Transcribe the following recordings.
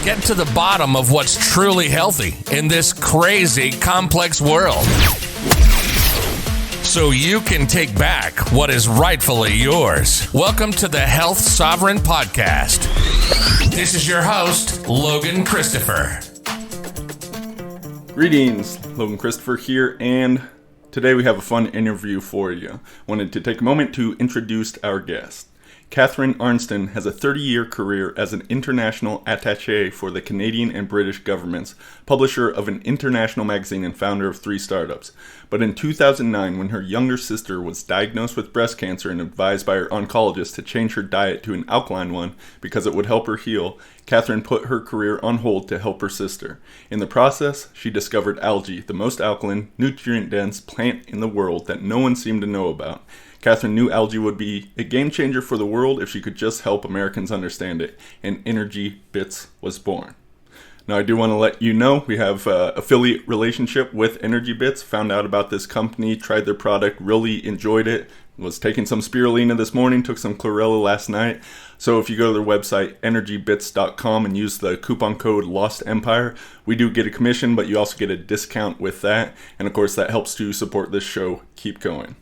get to the bottom of what's truly healthy in this crazy, complex world, so you can take back what is rightfully yours. Welcome to the Health Sovereign Podcast. This is your host, Logan Christopher. Greetings, Logan Christopher here, and today we have a fun interview for you. Wanted to take a moment to introduce our guest. Catharine Arnston has a 30-year career as an international attaché for the Canadian and British governments, publisher of an international magazine and founder of 3 startups. But in 2009, when her younger sister was diagnosed with breast cancer and advised by her oncologist to change her diet to an alkaline one because it would help her heal, Catharine put her career on hold to help her sister. In the process, she discovered algae, the most alkaline, nutrient-dense plant in the world that no one seemed to know about. Catharine knew algae would be a game changer for the world if she could just help Americans understand it, and Energy Bits was born. Now, I do want to let you know we have an affiliate relationship with Energy Bits. Found out about this company, tried their product, really enjoyed it. Was taking some Spirulina this morning, took some Chlorella last night. So if you go to their website, energybits.com, and use the coupon code LOSTEMPIRE, we do get a commission, but you also get a discount with that. And of course, that helps to support this show keep going.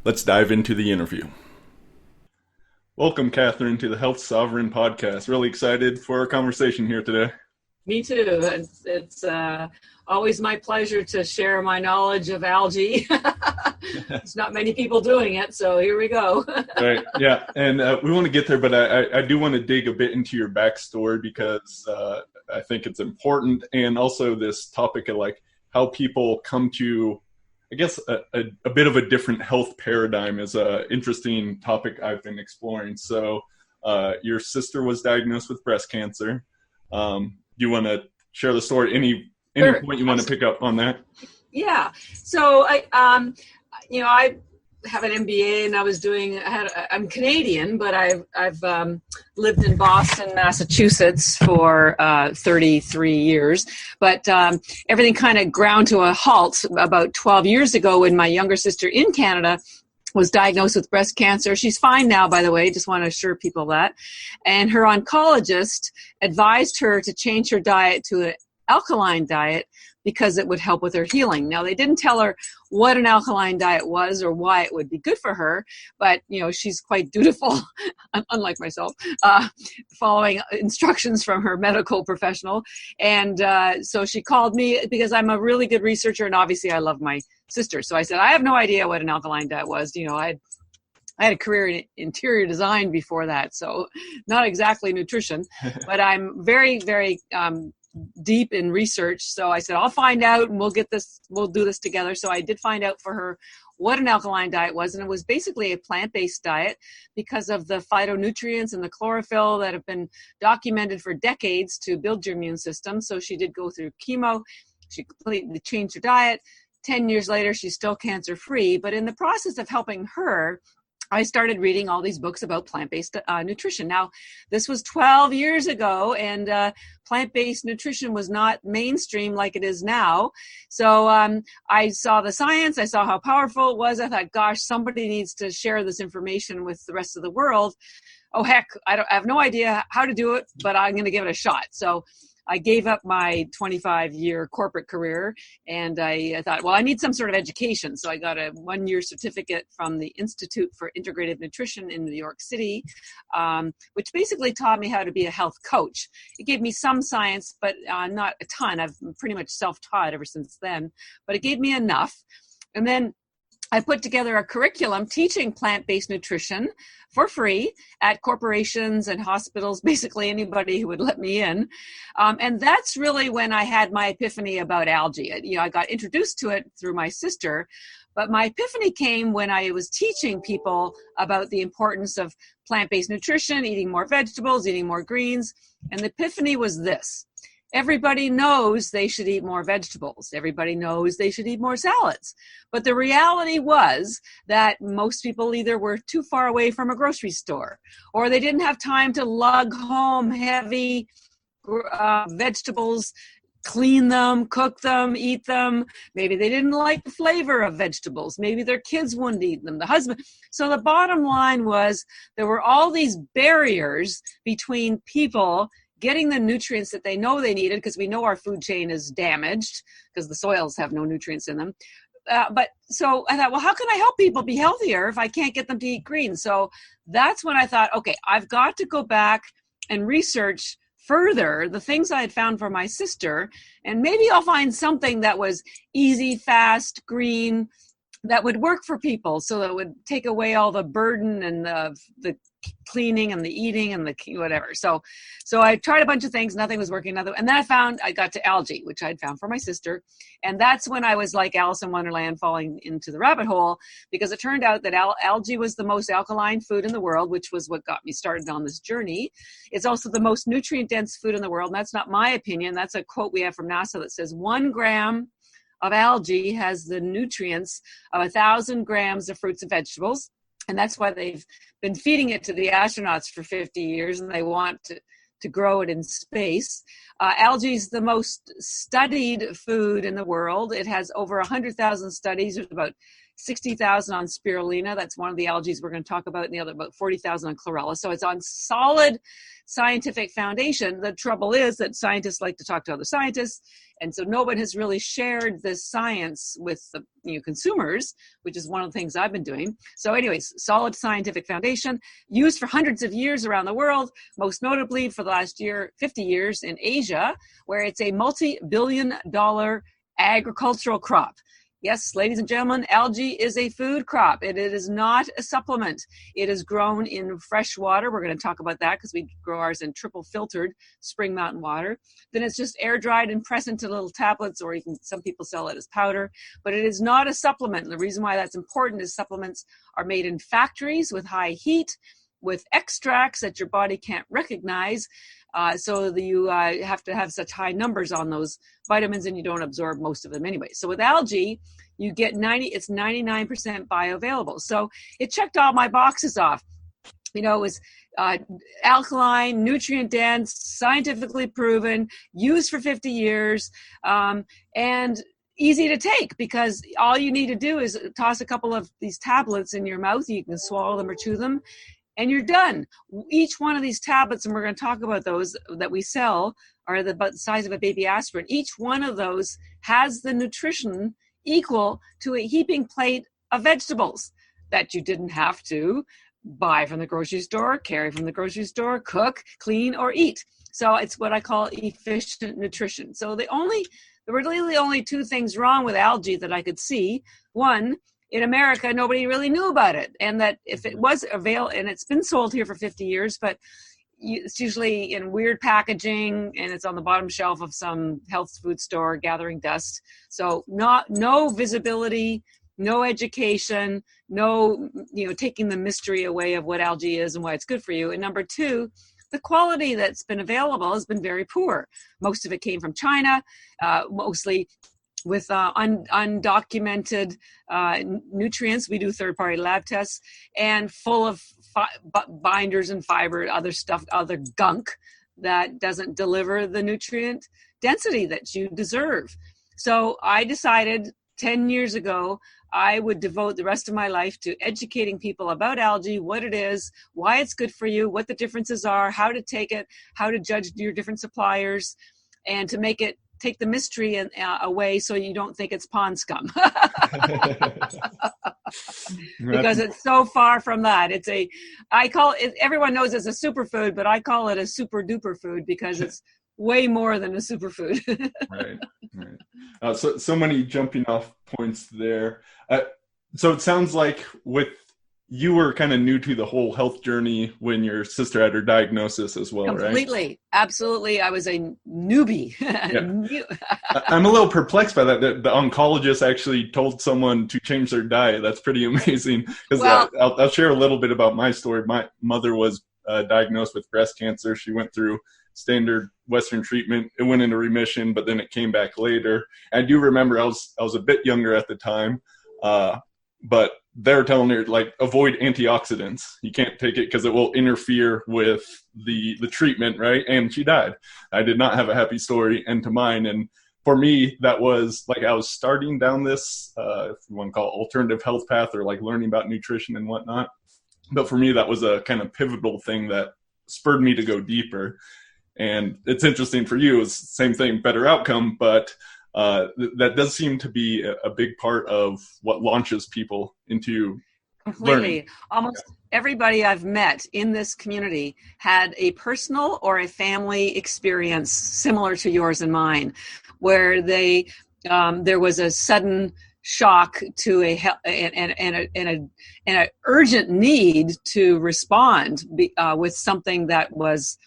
Let's dive into the interview. Welcome, Catharine, to the Health Sovereign Podcast. Really excited for our conversation here today. Me too. It's always my pleasure to share my knowledge of algae. There's not many people doing it, so here we go. Right, yeah, and we want to get there, but I do want to dig a bit into your backstory because I think it's important, and also this topic of like how people come to, I guess, a bit of a different health paradigm is an interesting topic I've been exploring. So your sister was diagnosed with breast cancer. Do you want to share the story? Any Sure. point you want to pick up on that? Yeah. So I have an MBA, and I'm Canadian, but I've lived in Boston, Massachusetts for 33 years. But everything kind of ground to a halt about 12 years ago when my younger sister in Canada was diagnosed with breast cancer. She's fine now, by the way, just want to assure people that. And her oncologist advised her to change her diet to an alkaline diet because it would help with her healing. Now, they didn't tell her what an alkaline diet was or why it would be good for her, but, you know, she's quite dutiful, unlike myself, following instructions from her medical professional. And so she called me because I'm a really good researcher, and obviously I love my sister. So I said, I have no idea what an alkaline diet was. You know, I had a career in interior design before that, so not exactly nutrition, but I'm very, very deep in research. So I said, I'll find out and we'll do this together. So I did find out for her what an alkaline diet was. And it was basically a plant-based diet because of the phytonutrients and the chlorophyll that have been documented for decades to build your immune system. So she did go through chemo. She completely changed her diet. 10 years later, she's still cancer-free. But in the process of helping her, I started reading all these books about plant-based nutrition. Now, this was 12 years ago, and plant-based nutrition was not mainstream like it is now. So I saw the science. I saw how powerful it was. I thought, gosh, somebody needs to share this information with the rest of the world. Oh, heck, I have no idea how to do it, but I'm going to give it a shot. So I gave up my 25-year corporate career, and I thought, well, I need some sort of education. So I got a 1-year certificate from the Institute for Integrative Nutrition in New York City, which basically taught me how to be a health coach. It gave me some science, but not a ton. I've pretty much self-taught ever since then, but it gave me enough. And then I put together a curriculum teaching plant-based nutrition for free at corporations and hospitals, basically anybody who would let me in. And that's really when I had my epiphany about algae. You know, I got introduced to it through my sister, but my epiphany came when I was teaching people about the importance of plant-based nutrition, eating more vegetables, eating more greens. And the epiphany was this. Everybody knows they should eat more vegetables. Everybody knows they should eat more salads. But the reality was that most people either were too far away from a grocery store, or they didn't have time to lug home heavy vegetables, clean them, cook them, eat them. Maybe they didn't like the flavor of vegetables. Maybe their kids wouldn't eat them, the husband. So the bottom line was there were all these barriers between people getting the nutrients that they know they needed, because we know our food chain is damaged because the soils have no nutrients in them. But so I thought, well, how can I help people be healthier if I can't get them to eat green? So that's when I thought, okay, I've got to go back and research further the things I had found for my sister, and maybe I'll find something that was easy, fast, green, that would work for people, so that would take away all the burden and the cleaning and the eating and the whatever. So I tried a bunch of things, nothing was working, and then I got to algae, which I'd found for my sister, and that's when I was like Alice in Wonderland, falling into the rabbit hole, because it turned out that algae was the most alkaline food in the world, which was what got me started on this journey. It's also the most nutrient dense food in the world, and that's not my opinion. That's a quote we have from NASA that says 1 gram of algae has the nutrients of 1,000 grams of fruits and vegetables. And that's why they've been feeding it to the astronauts for 50 years, and they want to grow it in space. Algae is the most studied food in the world. It has over 100,000 studies. There's about 60,000 on spirulina. That's one of the algae we're going to talk about, and the other about 40,000 on chlorella. So it's on solid scientific foundation. The trouble is that scientists like to talk to other scientists, and so nobody has really shared this science with the consumers, which is one of the things I've been doing. So anyways, solid scientific foundation, used for hundreds of years around the world, most notably for the last 50 years in Asia, where it's a multi-billion-dollar agricultural crop. Yes, ladies and gentlemen, algae is a food crop. It is not a supplement. It is grown in fresh water. We're going to talk about that because we grow ours in triple filtered spring mountain water. Then it's just air dried and pressed into little tablets, or some people sell it as powder. But it is not a supplement. And the reason why that's important is supplements are made in factories with high heat, with extracts that your body can't recognize. So that you have to have such high numbers on those vitamins, and you don't absorb most of them anyway. So with algae, you get it's 99% bioavailable. So it checked all my boxes off. It was alkaline, nutrient dense, scientifically proven, used for 50 years, and easy to take, because all you need to do is toss a couple of these tablets in your mouth. You can swallow them or chew them, and you're done. Each one of these tablets, and we're going to talk about those that we sell, are about the size of a baby aspirin. Each one of those has the nutrition equal to a heaping plate of vegetables that you didn't have to buy from the grocery store, carry from the grocery store, cook, clean, or eat. So it's what I call efficient nutrition. So there were really only two things wrong with algae that I could see. One, in America, nobody really knew about it. And that if it was available, and it's been sold here for 50 years, but it's usually in weird packaging, and it's on the bottom shelf of some health food store gathering dust. So no visibility, no education, no taking the mystery away of what algae is and why it's good for you. And number two, the quality that's been available has been very poor. Most of it came from China, mostly with undocumented nutrients. We do third-party lab tests, and full of binders and fiber, other stuff, other gunk that doesn't deliver the nutrient density that you deserve. So I decided 10 years ago I would devote the rest of my life to educating people about algae, what it is, why it's good for you, what the differences are, how to take it, how to judge your different suppliers, and to take the mystery away so you don't think it's pond scum. Because it's so far from that. I call it, everyone knows it's a superfood, but I call it a super duper food because it's way more than a superfood. Right. So many jumping off points there. So it sounds like you were kind of new to the whole health journey when your sister had her diagnosis as well, right? Completely. Absolutely. I was a newbie. I'm a little perplexed by that. The oncologist actually told someone to change their diet. That's pretty amazing. Because I'll share a little bit about my story. My mother was diagnosed with breast cancer. She went through standard Western treatment. It went into remission, but then it came back later. I do remember I was a bit younger at the time, but they're telling her, avoid antioxidants. You can't take it because it will interfere with the treatment, right? And she died. I did not have a happy story end to mine. And for me, that was I was starting down this, if you want to call it alternative health path, or learning about nutrition and whatnot. But for me, that was a kind of pivotal thing that spurred me to go deeper. And it's interesting for you, it's the same thing, better outcome, but that does seem to be a big part of what launches people into Completely. learning. Almost everybody I've met in this community had a personal or a family experience similar to yours and mine, where there was a sudden shock to an urgent need to respond with something that was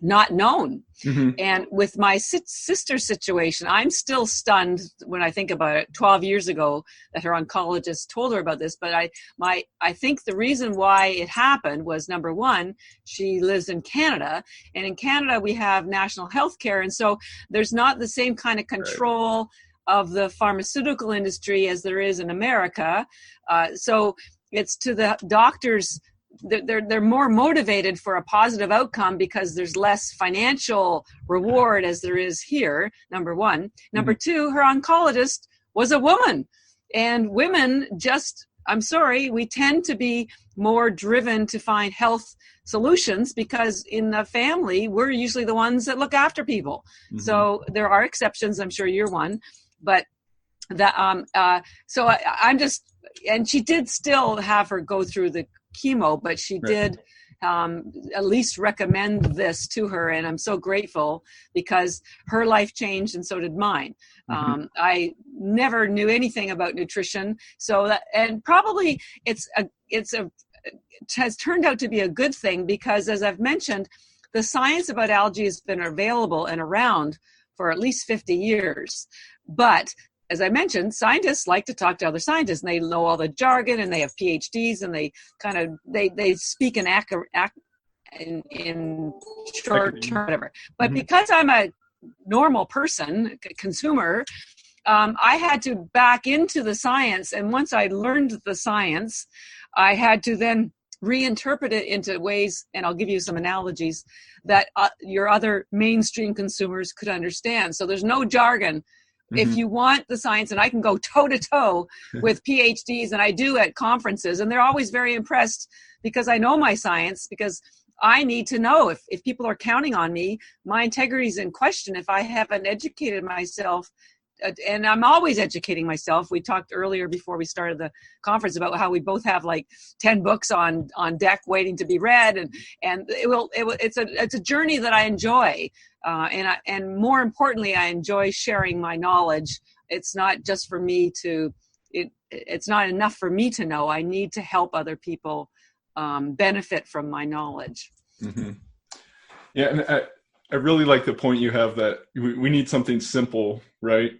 not known. Mm-hmm. And with my sister's situation, I'm still stunned when I think about it. 12 years ago that her oncologist told her about this, but I think the reason why it happened was, number one, she lives in Canada, and in Canada we have national health care, and so there's not the same kind of control of the pharmaceutical industry as there is in America. So it's to the doctors, they're more motivated for a positive outcome because there's less financial reward as there is here, number one. Number two, her oncologist was a woman. And women I'm sorry, we tend to be more driven to find health solutions because in the family, we're usually the ones that look after people. Mm-hmm. So there are exceptions. I'm sure you're one. But and she did still have her go through the chemo, but she did at least recommend this to her, and I'm so grateful because her life changed and so did mine. Mm-hmm. I never knew anything about nutrition, and probably it has turned out to be a good thing because, as I've mentioned, the science about algae has been available and around for at least 50 years, but as I mentioned, scientists like to talk to other scientists, and they know all the jargon, and they have PhDs, and they they speak in short term, whatever. But because I'm a normal person, consumer, I had to back into the science, and once I learned the science, I had to then reinterpret it into ways, and I'll give you some analogies that your other mainstream consumers could understand. So there's no jargon. If you want the science, and I can go toe-to-toe with PhDs, and I do at conferences, and they're always very impressed because I know my science, because I need to know if people are counting on me, my integrity is in question if I haven't educated myself. And I'm always educating myself. We talked earlier before we started the conference about how we both have like 10 books on deck waiting to be read, and it's a journey that I enjoy, and more importantly, I enjoy sharing my knowledge. It's not just for me it's not enough for me to know. I need to help other people benefit from my knowledge. Mm-hmm. Yeah, and I really like the point you have that we need something simple, right?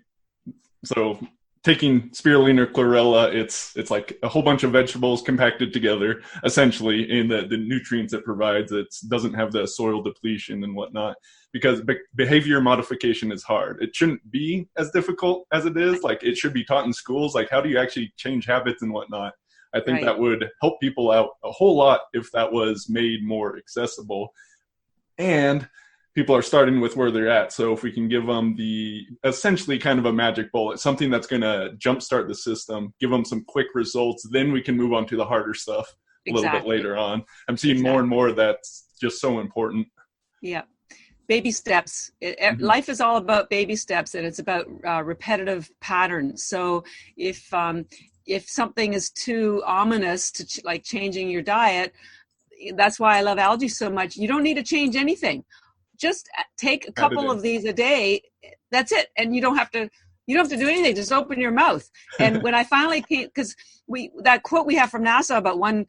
So taking spirulina or chlorella, it's like a whole bunch of vegetables compacted together, essentially, in the nutrients it provides. It doesn't have the soil depletion and whatnot, because behavior modification is hard. It shouldn't be as difficult as it is. Like, it should be taught in schools. Like, how do you actually change habits and whatnot? I think that would help people out a whole lot if that was made more accessible. And people are starting with where they're at. So if we can give them essentially kind of a magic bullet, something that's going to jumpstart the system, give them some quick results, then we can move on to the harder stuff a little bit later on. I'm seeing more and more that's just so important. Yeah. Baby steps. Life is all about baby steps, and it's about repetitive patterns. So if something is too ominous to like changing your diet, that's why I love algae so much. You don't need to change anything. Just take a couple of these a day. That's it. And you don't have to do anything. Just open your mouth. And when I finally came, because that quote we have from NASA about 1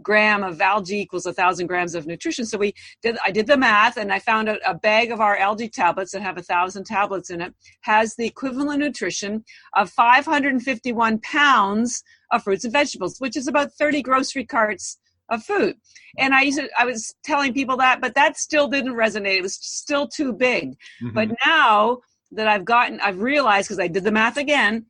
gram of algae equals 1,000 grams of nutrition. So I did the math, and I found a bag of our algae tablets that have 1,000 tablets in it has the equivalent nutrition of 551 pounds of fruits and vegetables, which is about 30 grocery carts of food. And I was telling people that, but that still didn't resonate. It was still too big. Mm-hmm. But now that I've realized, because I did the math again,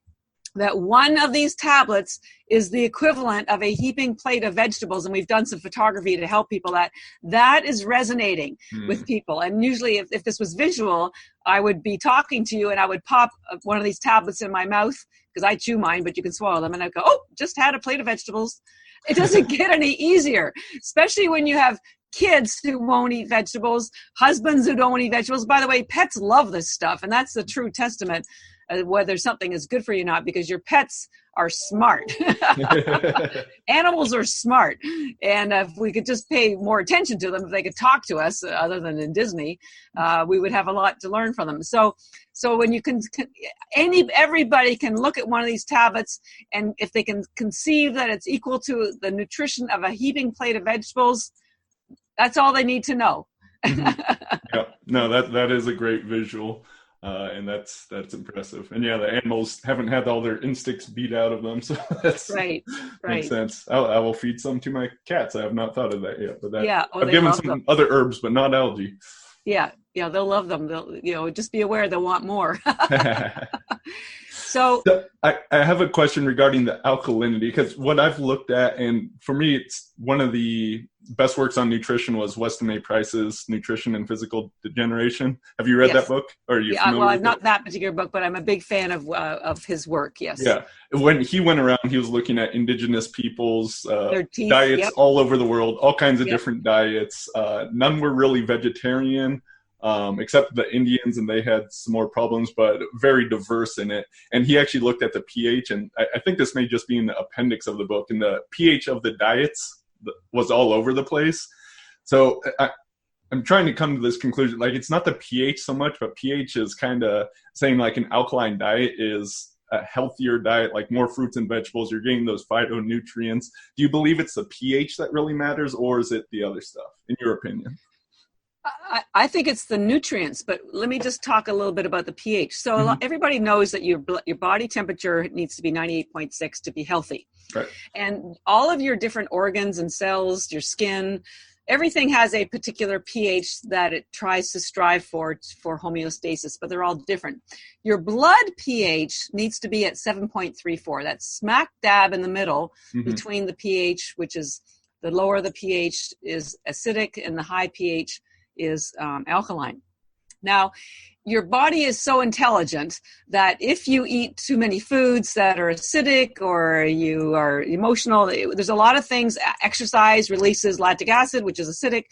that one of these tablets is the equivalent of a heaping plate of vegetables. And we've done some photography to help people that is resonating with people. And usually if this was visual, I would be talking to you and I would pop one of these tablets in my mouth, because I chew mine, but you can swallow them. And I'd go, oh, just had a plate of vegetables. It doesn't get any easier, especially when you have kids who won't eat vegetables, husbands who don't eat vegetables. By the way, pets love this stuff, and that's the true testament whether something is good for you or not, because your pets are smart. Animals are smart. And if we could just pay more attention to them, if they could talk to us, other than in Disney, we would have a lot to learn from them. So when you everybody can look at one of these tablets, and if they can conceive that it's equal to the nutrition of a heaping plate of vegetables, that's all they need to know. Yeah, no, that is a great visual. And that's impressive. And yeah, the animals haven't had all their instincts beat out of them, so that's right. Makes sense. I will feed some to my cats. I have not thought of that yet, but I've given some other herbs, but not algae. Yeah, they'll love them. They'll, just be aware they'll want more. So I have a question regarding the alkalinity, because what I've looked at, and for me, it's one of the best works on nutrition was Weston A. Price's Nutrition and Physical Degeneration. Have you read that book? Or are you familiar with not that particular book, but I'm a big fan of his work. Yes. Yeah. When he went around, he was looking at indigenous people's their teeth, diets all over the world, all kinds of different diets. None were really vegetarian. Except the Indians, and they had some more problems, but very diverse in it. And he actually looked at the pH, and I think this may just be in the appendix of the book, and the pH of the diets was all over the place. So I'm trying to come to this conclusion, like it's not the pH so much, but pH is kind of saying like an alkaline diet is a healthier diet, like more fruits and vegetables, you're getting those phytonutrients. Do you believe it's the pH that really matters, or is it the other stuff, in your opinion? I think it's the nutrients, but let me just talk a little bit about the pH. So everybody knows that your body temperature needs to be 98.6 to be healthy. Right. And all of your different organs and cells, your skin, everything has a particular pH that it tries to strive for homeostasis, but they're all different. Your blood pH needs to be at 7.34. That's smack dab in the middle between the pH, which is the lower the pH is acidic and the high pH is alkaline. Now, your body is so intelligent that if you eat too many foods that are acidic or you are emotional, there's a lot of things. Exercise releases lactic acid, which is acidic.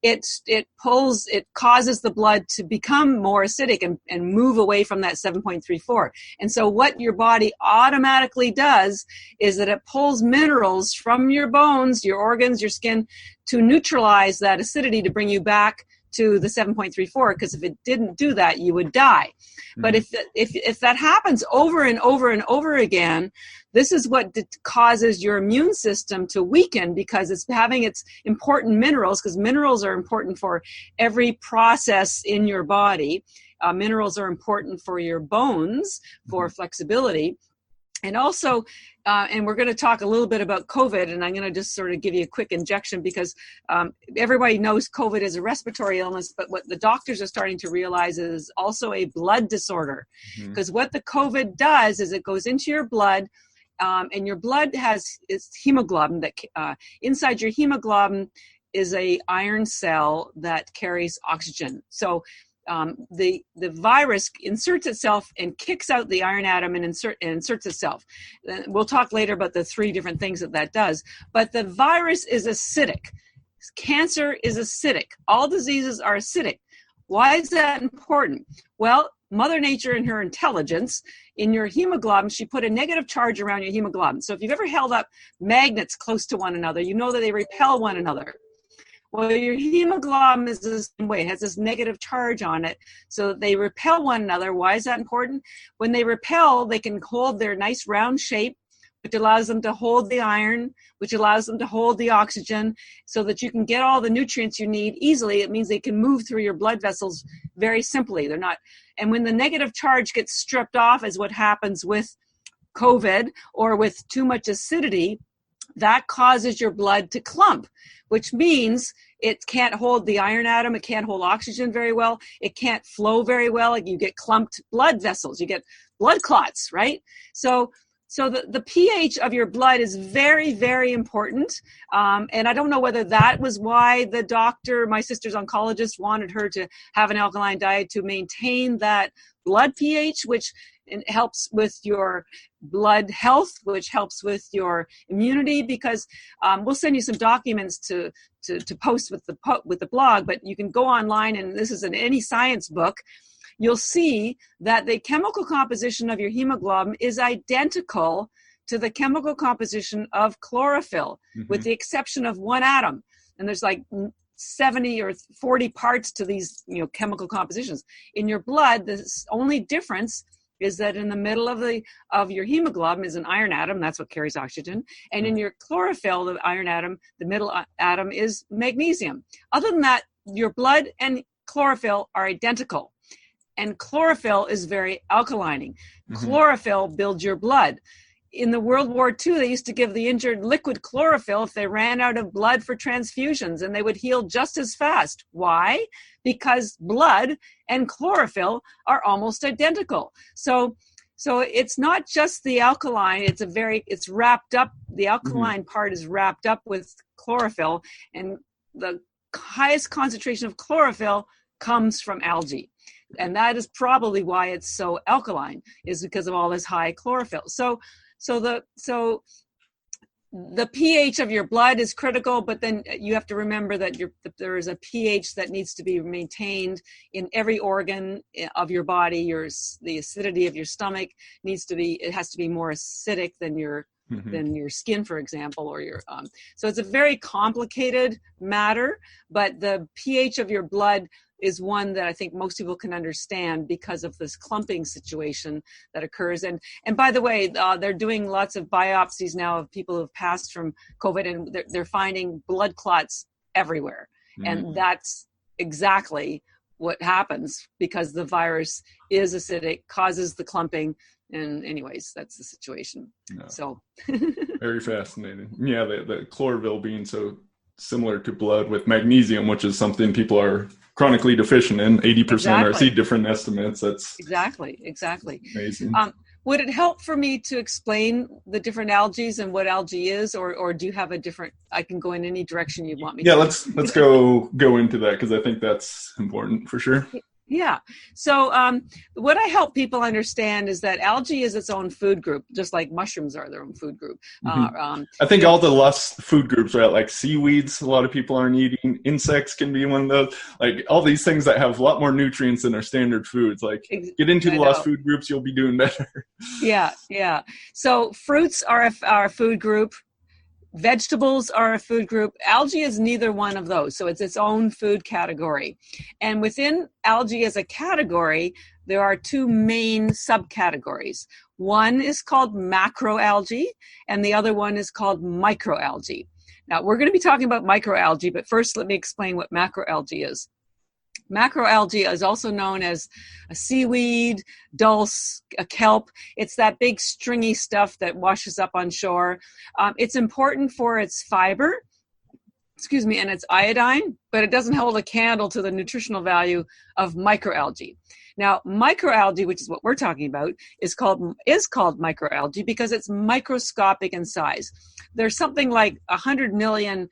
It causes the blood to become more acidic and move away from that 7.34. And so what your body automatically does is that it pulls minerals from your bones, your organs, your skin, to neutralize that acidity to bring you back to the 7.34, because if it didn't do that, you would die. But if that happens over and over and over again, this is what causes your immune system to weaken, because it's having its important minerals, because minerals are important for every process in your body. Minerals are important for your bones, for flexibility. And also, and we're going to talk a little bit about COVID, and I'm going to just sort of give you a quick injection, because everybody knows COVID is a respiratory illness, but what the doctors are starting to realize is also a blood disorder. Because what the COVID does is it goes into your blood, and your blood is hemoglobin. That inside your hemoglobin is a iron cell that carries oxygen. So the virus inserts itself and kicks out the iron atom and inserts itself. We'll talk later about the 3 different things that does. But the virus is acidic. Cancer is acidic. All diseases are acidic. Why is that important? Well, Mother Nature, in her intelligence, in your hemoglobin, she put a negative charge around your hemoglobin. So if you've ever held up magnets close to one another, you know that they repel one another. Well, your hemoglobin is the same way. It has this negative charge on it, so that they repel one another. Why is that important? When they repel, they can hold their nice round shape, which allows them to hold the iron, which allows them to hold the oxygen, so that you can get all the nutrients you need easily. It means they can move through your blood vessels very simply. They're not, and when the negative charge gets stripped off, is what happens with COVID or with too much acidity, that causes your blood to clump, which means it can't hold the iron atom, it can't hold oxygen very well, it can't flow very well, like you get clumped blood vessels, you get blood clots, right? So the pH of your blood is very, very important. And I don't know whether that was why the doctor, my sister's oncologist, wanted her to have an alkaline diet to maintain that blood pH, which it helps with your blood health, which helps with your immunity, because we'll send you some documents to post with the blog, but you can go online, and this is in any science book. You'll see that the chemical composition of your hemoglobin is identical to the chemical composition of chlorophyll, with the exception of one atom. And there's like 70 or 40 parts to these, chemical compositions. In your blood, the only difference is that in the middle of your hemoglobin is an iron atom. That's what carries oxygen. And in your chlorophyll, the iron atom, the middle atom is magnesium. Other than that, your blood and chlorophyll are identical. And chlorophyll is very alkalining. Chlorophyll builds your blood. In the World War II, they used to give the injured liquid chlorophyll if they ran out of blood for transfusions, and they would heal just as fast. Why? Because blood and chlorophyll are almost identical. So it's not just the alkaline, it's wrapped up, the alkaline part is wrapped up with chlorophyll, and the highest concentration of chlorophyll comes from algae. And that is probably why it's so alkaline, is because of all this high chlorophyll. So the pH of your blood is critical, but then you have to remember that there is a pH that needs to be maintained in every organ of your body. The acidity of your stomach it has to be more acidic than your skin, for example, or your so it's a very complicated matter, but the pH of your blood is one that I think most people can understand because of this clumping situation that occurs. And by the way, they're doing lots of biopsies now of people who have passed from COVID, and they're finding blood clots everywhere. And that's exactly what happens because the virus is acidic, causes the clumping. And anyways, that's the situation. No. So very fascinating. Yeah, the chlorophyll being so similar to blood with magnesium, which is something people are chronically deficient in. 80% or I see different estimates. That's exactly amazing. Would it help for me to explain the different algae and what algae is, or do you have a different? I can go in any direction you want me. Yeah, let's go into that, because I think that's important for sure. Yeah. So what I help people understand is that algae is its own food group, just like mushrooms are their own food group. I think all the lost food groups are like seaweeds. A lot of people aren't eating. Insects can be one of those. Like all these things that have a lot more nutrients than our standard foods. Like get into the lost food groups, you'll be doing better. Yeah. So fruits are a food group. Vegetables are a food group. Algae is neither one of those. So it's its own food category. And within algae as a category, there are two main subcategories. One is called macroalgae, and the other one is called microalgae. Now, we're going to be talking about microalgae, but first let me explain what macroalgae is. Macroalgae is also known as a seaweed, dulse, a kelp. It's that big stringy stuff that washes up on shore. It's important for its fiber, and its iodine, but it doesn't hold a candle to the nutritional value of microalgae. Now, microalgae, which is what we're talking about, is called microalgae because it's microscopic in size. There's something like 100 million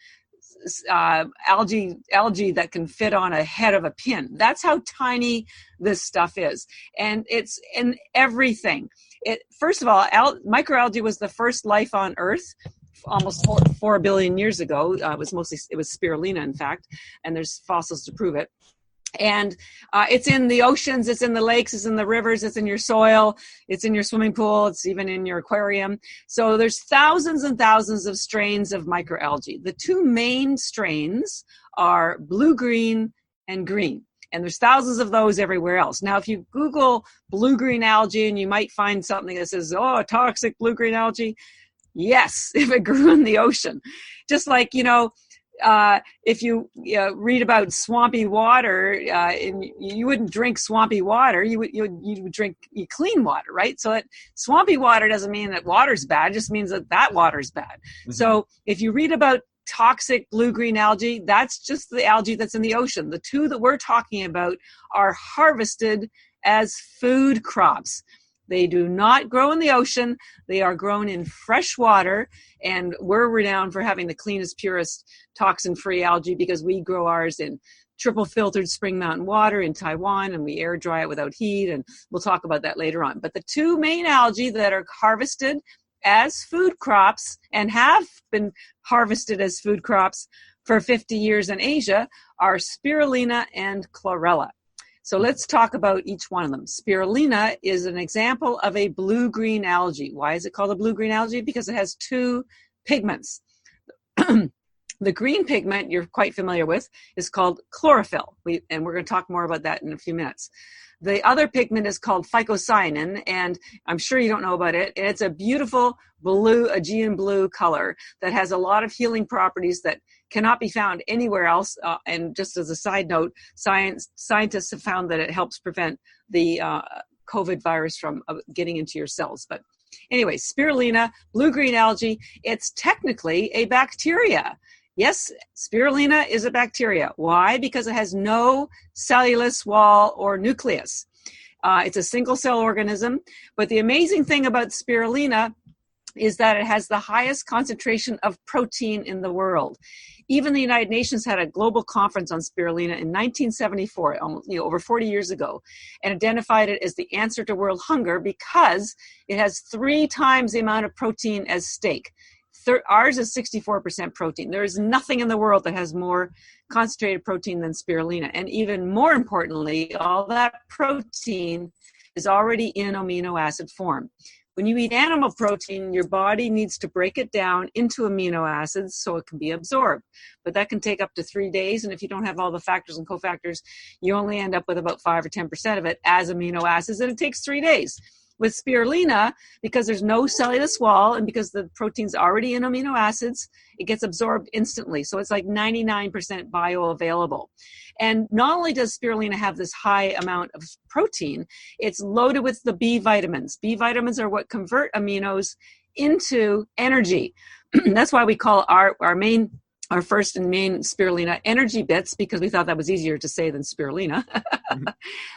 algae that can fit on a head of a pin. That's how tiny this stuff is, and it's in everything. First of all, microalgae was the first life on Earth almost 4 billion years ago. It was spirulina, in fact, and there's fossils to prove it. And it's in the oceans, it's in the lakes, it's in the rivers, it's in your soil, it's in your swimming pool, it's even in your aquarium. So there's thousands and thousands of strains of microalgae. The two main strains are blue-green and green. And there's thousands of those everywhere else. Now, if you Google blue-green algae, and you might find something that says, toxic blue-green algae. Yes, if it grew in the ocean. Just like, if you read about swampy water, and you wouldn't drink swampy water, you would drink clean water, right? So that swampy water doesn't mean that water's bad; it just means that water's bad. Mm-hmm. So if you read about toxic blue-green algae, that's just the algae that's in the ocean. The two that we're talking about are harvested as food crops. They do not grow in the ocean. They are grown in fresh water, and we're renowned for having the cleanest, purest, toxin-free algae because we grow ours in triple filtered spring mountain water in Taiwan, and we air dry it without heat, and we'll talk about that later on. But the two main algae that are harvested as food crops and have been harvested as food crops for 50 years in Asia are spirulina and chlorella. So let's talk about each one of them. Spirulina is an example of a blue-green algae. Why is it called a blue-green algae? Because it has two pigments. The green pigment you're quite familiar with is called chlorophyll, and we're going to talk more about that in a few minutes. The other pigment is called phycocyanin, and I'm sure you don't know about it. It's a beautiful blue, Aegean blue color that has a lot of healing properties that cannot be found anywhere else. And just as a side note, scientists have found that it helps prevent the COVID virus from getting into your cells. But anyway, spirulina, blue-green algae, it's technically a bacteria. Yes, spirulina is a bacteria. Why? Because it has no cellulose wall or nucleus. It's a single-cell organism. But the amazing thing about spirulina is that it has the highest concentration of protein in the world. Even the United Nations had a global conference on spirulina in 1974, over 40 years ago, and identified it as the answer to world hunger because it has 3 times the amount of protein as steak. Ours is 64% protein. There is nothing in the world that has more concentrated protein than spirulina. And even more importantly, all that protein is already in amino acid form. When you eat animal protein, your body needs to break it down into amino acids so it can be absorbed. But that can take up to 3 days. And if you don't have all the factors and cofactors, you only end up with about 5 or 10% of it as amino acids, and it takes 3 days. With spirulina, because there's no cellulose wall and because the protein's already in amino acids, it gets absorbed instantly. So it's like 99% bioavailable. And not only does spirulina have this high amount of protein, it's loaded with the B vitamins. B vitamins are what convert aminos into energy. That's why we call our first and main spirulina energy bits, because we thought that was easier to say than spirulina.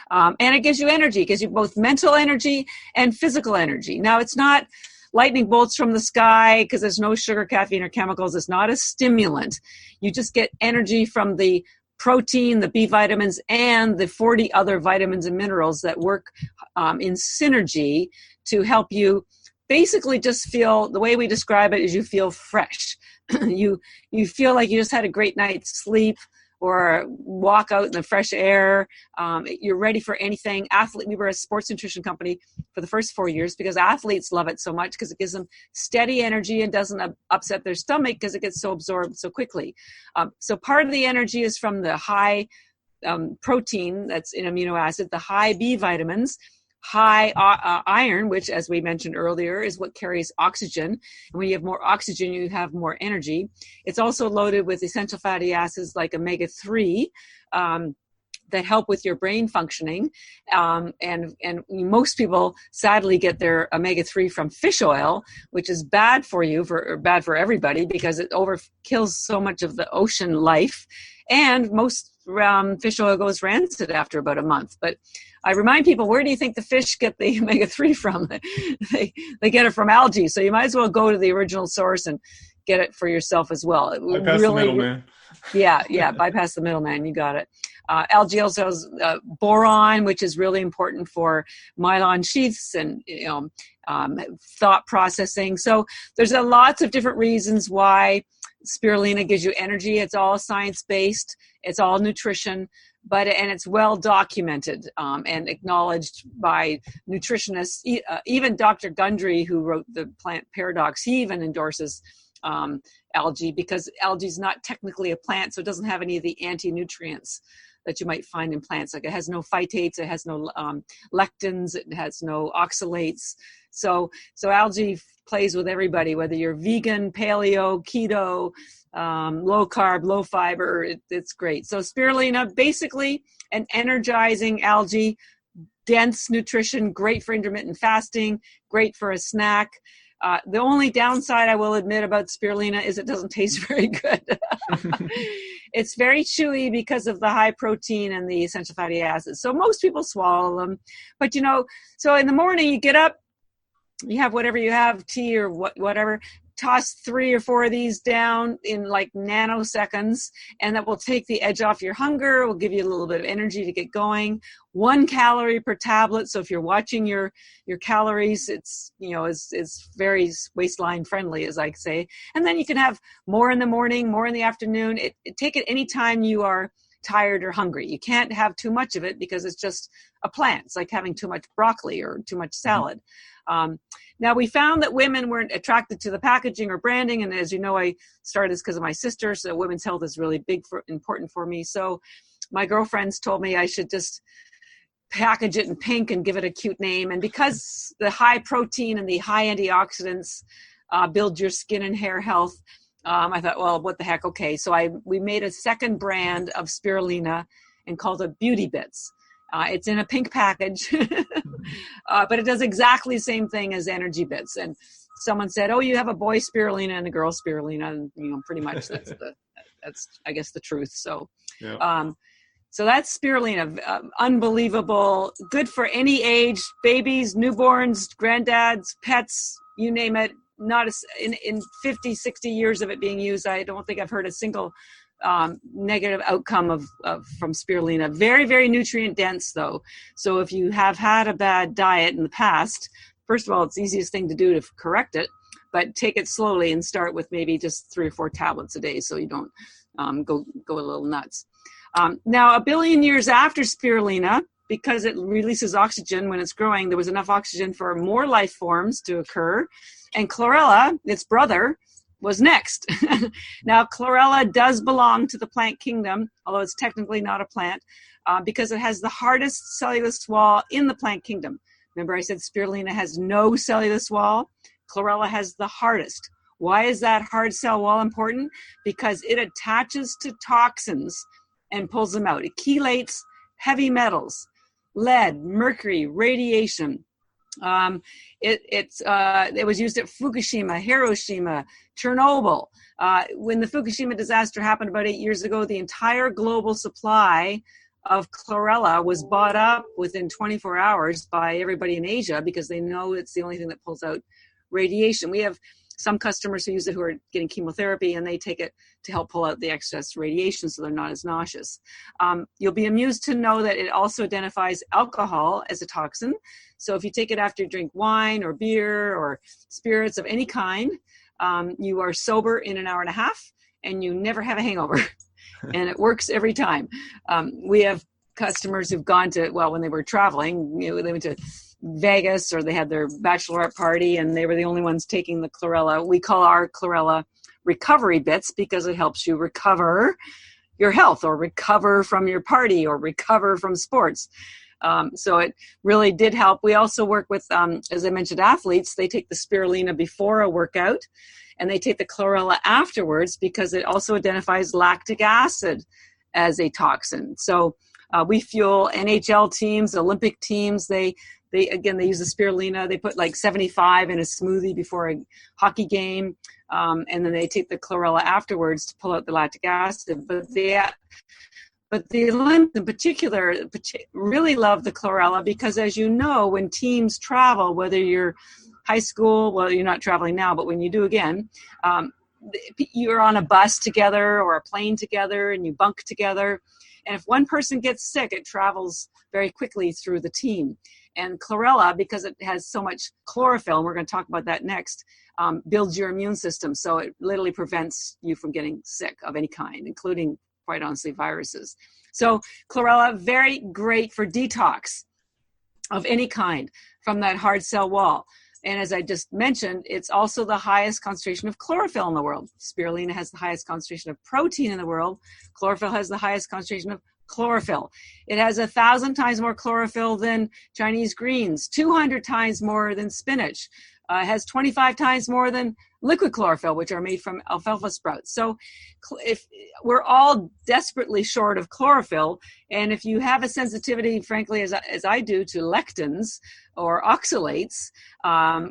And it gives you energy. It gives you both mental energy and physical energy. Now, it's not lightning bolts from the sky because there's no sugar, caffeine, or chemicals. It's not a stimulant. You just get energy from the protein, the B vitamins, and the 40 other vitamins and minerals that work in synergy to help you basically just feel, the way we describe it is you feel fresh. You feel like you just had a great night's sleep or walk out in the fresh air. You're ready for anything. We were a sports nutrition company for the first 4 years because athletes love it so much because it gives them steady energy and doesn't upset their stomach because it gets so absorbed so quickly. So part of the energy is from the high protein that's in amino acid, the high B vitamins, high iron, which, as we mentioned earlier, is what carries oxygen. And when you have more oxygen, you have more energy. It's also loaded with essential fatty acids like omega-3 that help with your brain functioning. And most people sadly get their omega-3 from fish oil, which is bad for you, bad for everybody, because it kills so much of the ocean life. And most fish oil goes rancid after about a month. But I remind people, where do you think the fish get the omega-3 from? They get it from algae. So you might as well go to the original source and get it for yourself as well. Bypass the middleman. Yeah, bypass the middleman. You got it. Algae also has boron, which is really important for myelin sheaths and thought processing. So there's lots of different reasons why spirulina gives you energy. It's all science-based. It's all nutrition, and it's well documented and acknowledged by nutritionists. Even Dr. Gundry, who wrote the Plant Paradox, he even endorses algae because algae is not technically a plant, so it doesn't have any of the anti-nutrients that you might find in plants. Like it has no phytates, it has no lectins, it has no oxalates. So algae plays with everybody, whether you're vegan, paleo, keto, low carb, low fiber, it's great. So spirulina, basically an energizing algae, dense nutrition, great for intermittent fasting, great for a snack. The only downside I will admit about spirulina is it doesn't taste very good. It's very chewy because of the high protein and the essential fatty acids. So most people swallow them. But, so in the morning you get up, you have whatever you have, tea or whatever, toss 3 or 4 of these down in like nanoseconds, and that will take the edge off your hunger. It will give you a little bit of energy to get going. 1 calorie per tablet. So if you're watching your calories, it's, it's very waistline friendly, as I say. And then you can have more in the morning, more in the afternoon. Take it anytime you are tired or hungry. You can't have too much of it because it's just a plant. It's like having too much broccoli or too much salad. Now, we found that women weren't attracted to the packaging or branding. And as you know, I started this because of my sister. So women's health is really important for me. So my girlfriends told me I should just package it in pink and give it a cute name. And because the high protein and the high antioxidants build your skin and hair health, I thought, well, what the heck? Okay. So we made a second brand of spirulina and called it Beauty Bits. It's in a pink package, but it does exactly the same thing as Energy Bits. And someone said, "Oh, you have a boy spirulina and a girl spirulina," and pretty much that's I guess the truth. So, yeah. So that's spirulina, unbelievable, good for any age, babies, newborns, granddads, pets, you name it. Not in 50, 60 years of it being used, I don't think I've heard a single negative outcome from spirulina. Very, very nutrient dense though. So if you have had a bad diet in the past, first of all, it's the easiest thing to do to correct it, but take it slowly and start with maybe just 3 or 4 tablets a day so you don't go a little nuts. Now, 1 billion years after spirulina, because it releases oxygen when it's growing, there was enough oxygen for more life forms to occur. And Chlorella, its brother, was next. Now, Chlorella does belong to the plant kingdom, although it's technically not a plant, because it has the hardest cellulose wall in the plant kingdom. Remember I said spirulina has no cellulose wall? Chlorella has the hardest. Why is that hard cell wall important? Because it attaches to toxins and pulls them out. It chelates heavy metals, lead, mercury, radiation. It was used at Fukushima, Hiroshima, Chernobyl. When the Fukushima disaster happened about 8 years ago, the entire global supply of Chlorella was bought up within 24 hours by everybody in Asia because they know it's the only thing that pulls out radiation. We have some customers who use it who are getting chemotherapy, and they take it to help pull out the excess radiation so they're not as nauseous. You'll be amused to know that it also identifies alcohol as a toxin. So if you take it after you drink wine or beer or spirits of any kind, you are sober in an hour and a half and you never have a hangover. And it works every time. We have customers who've gone to, when they were traveling, they went to Vegas or they had their bachelorette party and they were the only ones taking the Chlorella. We call our Chlorella recovery bits because it helps you recover your health or recover from your party or recover from sports. So it really did help. We also work with, as I mentioned, athletes. They take the spirulina before a workout and they take the Chlorella afterwards because it also identifies lactic acid as a toxin. So we fuel NHL teams, Olympic teams. They use the spirulina. They put like 75 in a smoothie before a hockey game. And then they take the Chlorella afterwards to pull out the lactic acid. But the Olympics in particular really love the Chlorella because, as you know, when teams travel, whether you're high school, well, you're not traveling now, but when you do again, you're on a bus together or a plane together and you bunk together. And if one person gets sick, it travels very quickly through the team. And Chlorella, because it has so much chlorophyll, and we're going to talk about that next, builds your immune system. So it literally prevents you from getting sick of any kind, including, quite honestly, viruses. So Chlorella, very great for detox of any kind from that hard cell wall. And as I just mentioned, it's also the highest concentration of chlorophyll in the world. Spirulina has the highest concentration of protein in the world. Chlorophyll has the highest concentration of chlorophyll. It has 1,000 times more chlorophyll than Chinese greens, 200 times more than spinach. It has 25 times more than liquid chlorophyll, which are made from alfalfa sprouts. So if we're all desperately short of chlorophyll, and if you have a sensitivity, frankly, as I do, to lectins or oxalates,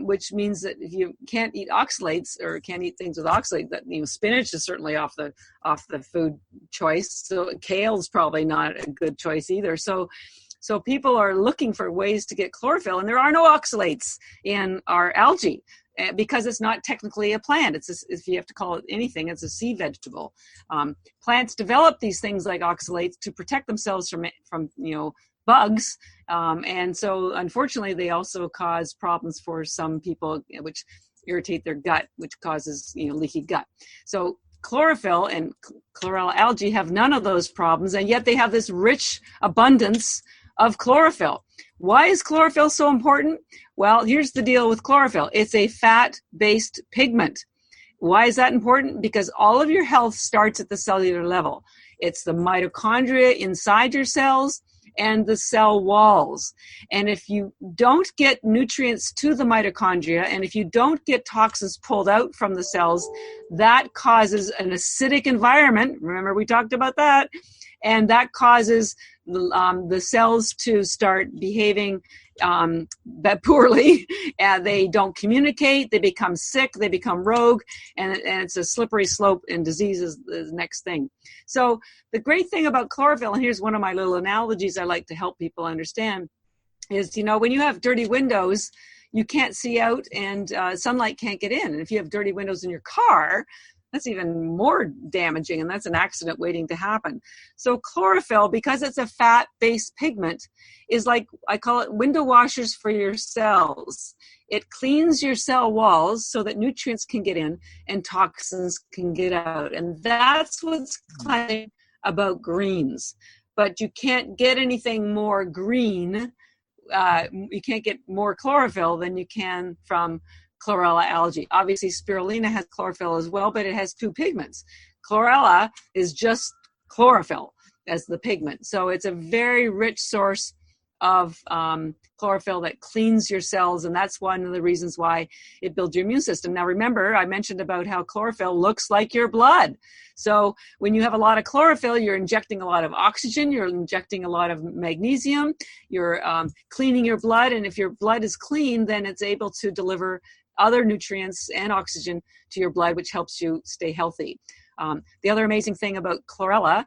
which means that if you can't eat oxalates or can't eat things with oxalate, that spinach is certainly off the food choice. So kale's probably not a good choice either. So people are looking for ways to get chlorophyll, and there are no oxalates in our algae. because it's not technically a plant. If you have to call it anything, it's a sea vegetable. Plants develop these things like oxalates to protect themselves from bugs, and so unfortunately they also cause problems for some people, which irritate their gut, which causes leaky gut. So chlorophyll and chlorella algae have none of those problems, and yet they have this rich abundance of chlorophyll. Why is chlorophyll so important? Well, here's the deal with chlorophyll. It's a fat-based pigment. Why is that important? Because all of your health starts at the cellular level. It's the mitochondria inside your cells and the cell walls. And if you don't get nutrients to the mitochondria, and if you don't get toxins pulled out from the cells, that causes an acidic environment. Remember, we talked about that. And that causes the cells to start behaving poorly. They don't communicate. They become sick. They become rogue. And it's a slippery slope, and disease is the next thing. So the great thing about chlorophyll, and here's one of my little analogies I like to help people understand, is, when you have dirty windows, you can't see out, and sunlight can't get in. And if you have dirty windows in your car, that's even more damaging, and that's an accident waiting to happen. So chlorophyll, because it's a fat-based pigment, is like, I call it window washers for your cells. It cleans your cell walls so that nutrients can get in and toxins can get out. And that's what's cleansing about greens. But you can't get anything more green. You can't get more chlorophyll than you can from Chlorella algae. Obviously, spirulina has chlorophyll as well, but it has two pigments. Chlorella is just chlorophyll as the pigment. So it's a very rich source of chlorophyll that cleans your cells, and that's one of the reasons why it builds your immune system. Now remember, I mentioned about how chlorophyll looks like your blood. So when you have a lot of chlorophyll, you're injecting a lot of oxygen, you're injecting a lot of magnesium, you're cleaning your blood, and if your blood is clean, then it's able to deliver other nutrients and oxygen to your blood, which helps you stay healthy. The other amazing thing about chlorella,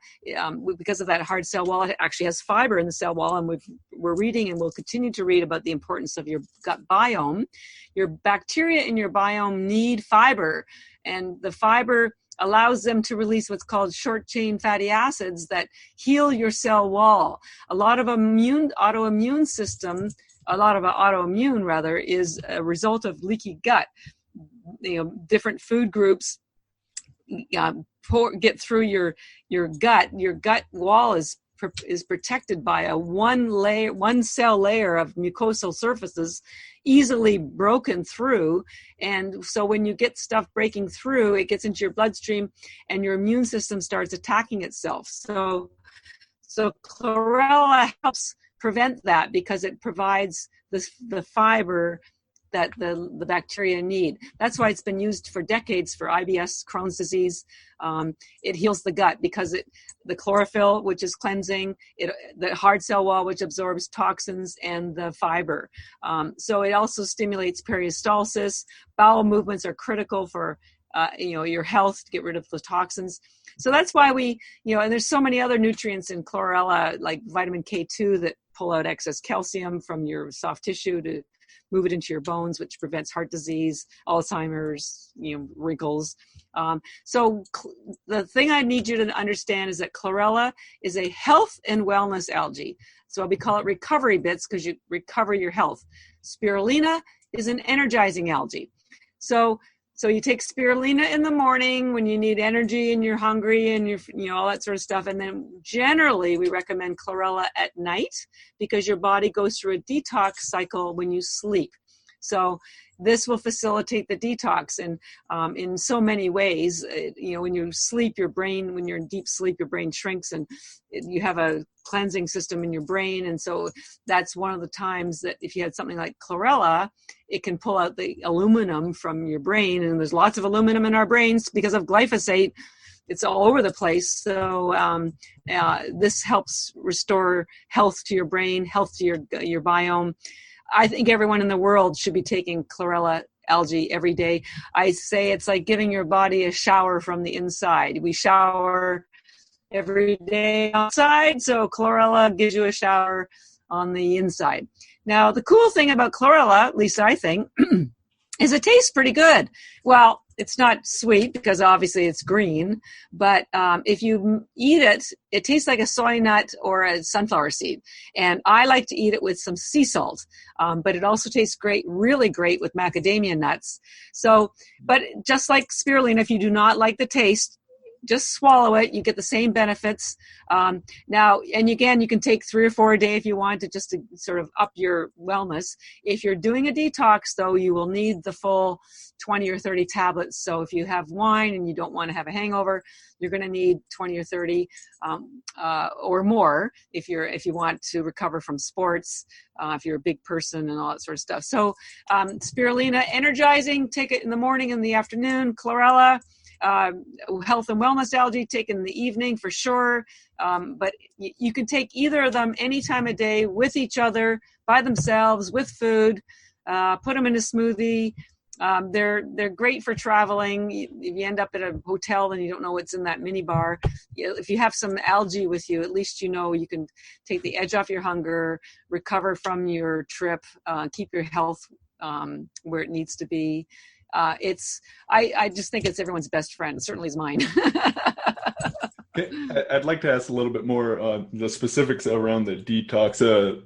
because of that hard cell wall, it actually has fiber in the cell wall, and we're reading and we'll continue to read about the importance of your gut biome. Your bacteria in your biome need fiber, and the fiber allows them to release what's called short-chain fatty acids that heal your cell wall. A lot of autoimmune is a result of leaky gut. Different food groups get through your gut. Your gut wall is protected by a one cell layer of mucosal surfaces, easily broken through. And so when you get stuff breaking through, it gets into your bloodstream, and your immune system starts attacking itself. So chlorella helps prevent that, because it provides the fiber that the bacteria need. That's why it's been used for decades for IBS, Crohn's disease. It heals the gut because the chlorophyll, which is cleansing, the hard cell wall, which absorbs toxins, and the fiber. So it also stimulates peristalsis. Bowel movements are critical for your health, to get rid of the toxins. So that's why and there's so many other nutrients in chlorella, like vitamin K2, that pull out excess calcium from your soft tissue to move it into your bones, which prevents heart disease, Alzheimer's, wrinkles. So the thing I need you to understand is that chlorella is a health and wellness algae. So we call it recovery bits, because you recover your health. Spirulina is an energizing algae. So you take spirulina in the morning when you need energy and you're hungry and you're all that sort of stuff. And then generally we recommend chlorella at night, because your body goes through a detox cycle when you sleep. So this will facilitate the detox, and in so many ways. When you sleep, when you're in deep sleep, your brain shrinks, and you have a cleansing system in your brain. And so that's one of the times that if you had something like chlorella, it can pull out the aluminum from your brain. And there's lots of aluminum in our brains because of glyphosate. It's all over the place. So this helps restore health to your brain, health to your biome. I think everyone in the world should be taking chlorella algae every day. I say it's like giving your body a shower from the inside. We shower every day outside, so chlorella gives you a shower on the inside. Now, the cool thing about chlorella, at least I think, is it tastes pretty good. Well, it's not sweet because obviously it's green, but if you eat it, it tastes like a soy nut or a sunflower seed. And I like to eat it with some sea salt, but it also tastes great, really great with macadamia nuts. So, but just like spirulina, if you do not like the taste, just swallow it. You get the same benefits. Now, and again, you can take 3 or 4 a day if you want to, just to sort of up your wellness. If you're doing a detox, though, you will need the full 20 or 30 tablets. So if you have wine and you don't want to have a hangover, you're going to need 20 or 30 or more if you want to recover from sports, if you're a big person and all that sort of stuff. So spirulina, energizing, take it in the morning and the afternoon. Chlorella, health and wellness algae, take in the evening for sure. But you can take either of them any time of day with each other, by themselves, with food. Put them in a smoothie. They're great for traveling. If you end up at a hotel and you don't know what's in that mini bar, if you have some algae with you, at least you know you can take the edge off your hunger, recover from your trip, keep your health where it needs to be. I just think it's everyone's best friend. It certainly is mine. I'd like to ask a little bit more the specifics around the detox.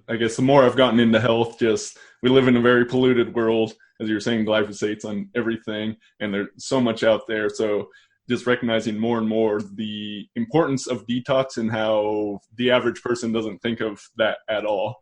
I guess the more I've gotten into health, we live in a very polluted world. As you were saying, glyphosate's on everything, and there's so much out there. So just recognizing more and more the importance of detox and how the average person doesn't think of that at all.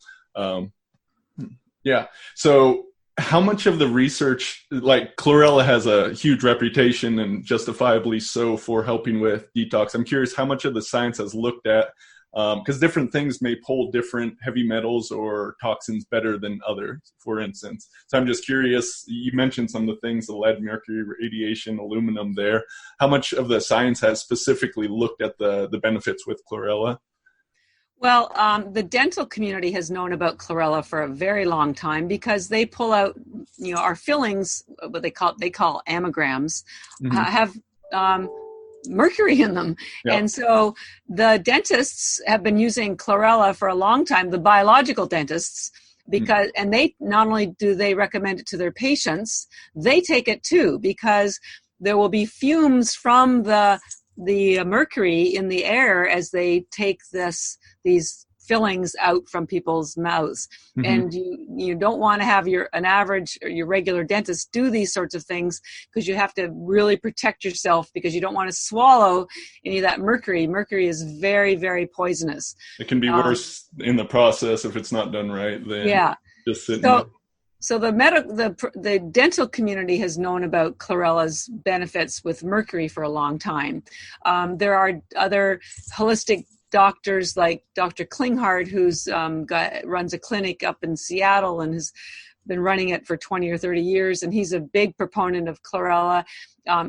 Yeah. So how much of the research, like Chlorella has a huge reputation and justifiably so for helping with detox. I'm curious how much of the science has looked at, because different things may pull different heavy metals or toxins better than others, for instance. So I'm just curious, you mentioned some of the things, the lead, mercury, radiation, aluminum there. How much of the science has specifically looked at the benefits with Chlorella? Well, the dental community has known about Chlorella for a very long time because they pull out, our fillings, what they call amalgams, have mercury in them. Yeah. And so the dentists have been using Chlorella for a long time, the biological dentists, because, and they not only do they recommend it to their patients, they take it too, because there will be fumes from the mercury in the air as they take these fillings out from people's mouths. And you don't want to have your regular dentist do these sorts of things, because you have to really protect yourself, because you don't want to swallow any of that mercury. Mercury is very, very poisonous. It can be worse in the process if it's not done right than just sitting there. So the dental community has known about Chlorella's benefits with mercury for a long time. There are other holistic doctors like Dr. Klinghardt, who's runs a clinic up in Seattle and has been running it for 20 or 30 years, and he's a big proponent of Chlorella.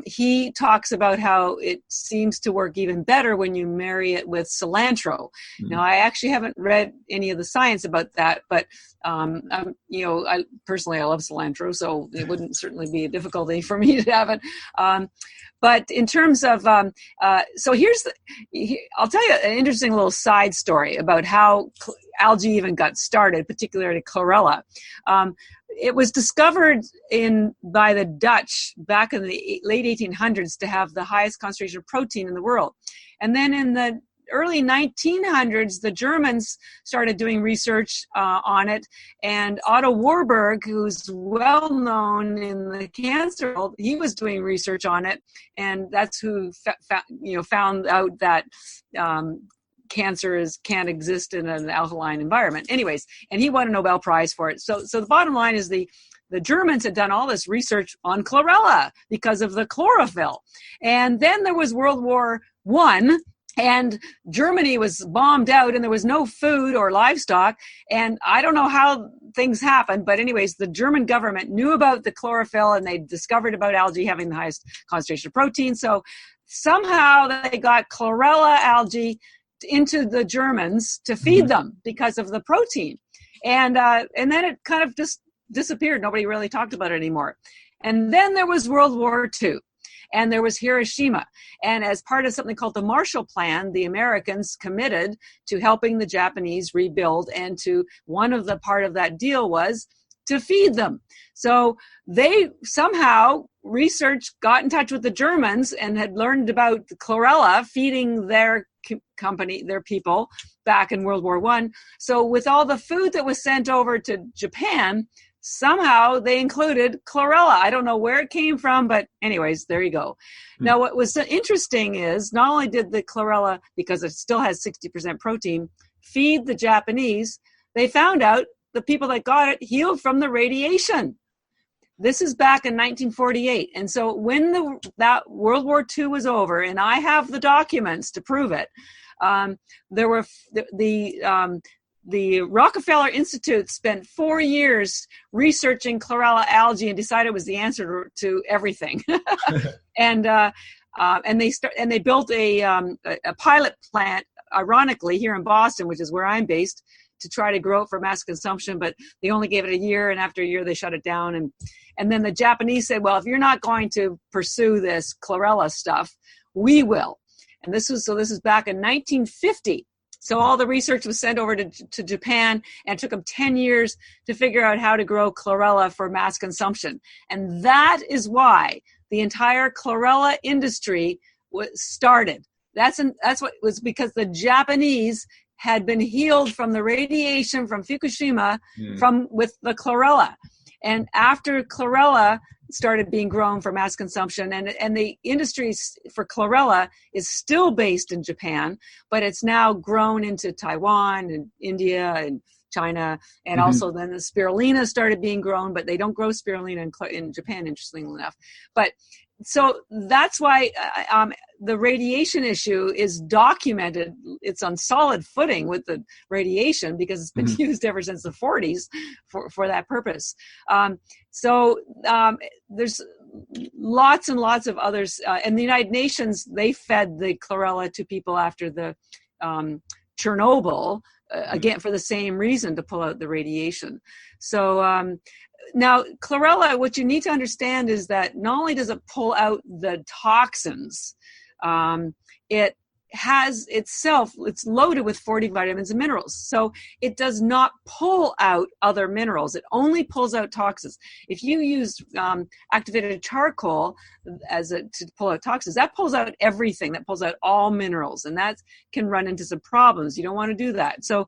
He talks about how it seems to work even better when you marry it with cilantro. Now, I actually haven't read any of the science about that, but I personally love cilantro, so it wouldn't certainly be a difficulty for me to have it. But in terms of, so I'll tell you an interesting little side story about how algae even got started, particularly Chlorella. It was discovered by the Dutch back in the late 1800s to have the highest concentration of protein in the world. And then in the early 1900s, the Germans started doing research on it, and Otto Warburg, who's well known in the cancer world, he was doing research on it, and that's who found out that cancer can't exist in an alkaline environment. Anyways, and he won a Nobel Prize for it. So the bottom line is the Germans had done all this research on Chlorella because of the chlorophyll, and then there was World War I. And Germany was bombed out, and there was no food or livestock. And I don't know how things happened, but anyways, the German government knew about the chlorophyll, and they discovered about algae having the highest concentration of protein. So somehow they got Chlorella algae into the Germans to feed them because of the protein. And then it kind of just disappeared. Nobody really talked about it anymore. And then there was World War II. And there was Hiroshima. And as part of something called the Marshall Plan, the Americans committed to helping the Japanese rebuild. And part of that deal was to feed them. So they somehow got in touch with the Germans and had learned about the chlorella feeding their company, their people back in World War I. So with all the food that was sent over to Japan, somehow they included chlorella. I don't know where it came from, but anyways, there you go. Now, what was interesting is not only did the chlorella, because it still has 60% protein, feed the Japanese, they found out the people that got it healed from the radiation. This is back in 1948. And so when that World War II was over, and I have the documents to prove it, there were the Rockefeller Institute spent 4 years researching chlorella algae and decided it was the answer to everything. And they built a pilot plant, ironically, here in Boston, which is where I'm based, to try to grow it for mass consumption, but they only gave it a year, and after a year they shut it down. And then the Japanese said, well, if you're not going to pursue this chlorella stuff, we will. And this is back in 1950. So all the research was sent over to Japan, and it took them 10 years to figure out how to grow chlorella for mass consumption. And that is why the entire chlorella industry started. That's what it was, because the Japanese had been healed from the radiation from Fukushima with the chlorella. And after chlorella started being grown for mass consumption, and the industry for chlorella is still based in Japan, but it's now grown into Taiwan and India and China, and also then the spirulina started being grown, but they don't grow spirulina in Japan, interestingly enough. But so that's why the radiation issue is documented. It's on solid footing with the radiation because it's been used ever since the 40s for that purpose. There's lots and lots of others. And the United Nations, they fed the chlorella to people after the Chernobyl, again, for the same reason, to pull out the radiation. So now, chlorella, what you need to understand is that not only does it pull out the toxins, it has itself, it's loaded with 40 vitamins and minerals. So it does not pull out other minerals. It only pulls out toxins. If you use activated charcoal to pull out toxins, that pulls out everything. That pulls out all minerals, and that can run into some problems. You don't want to do that. So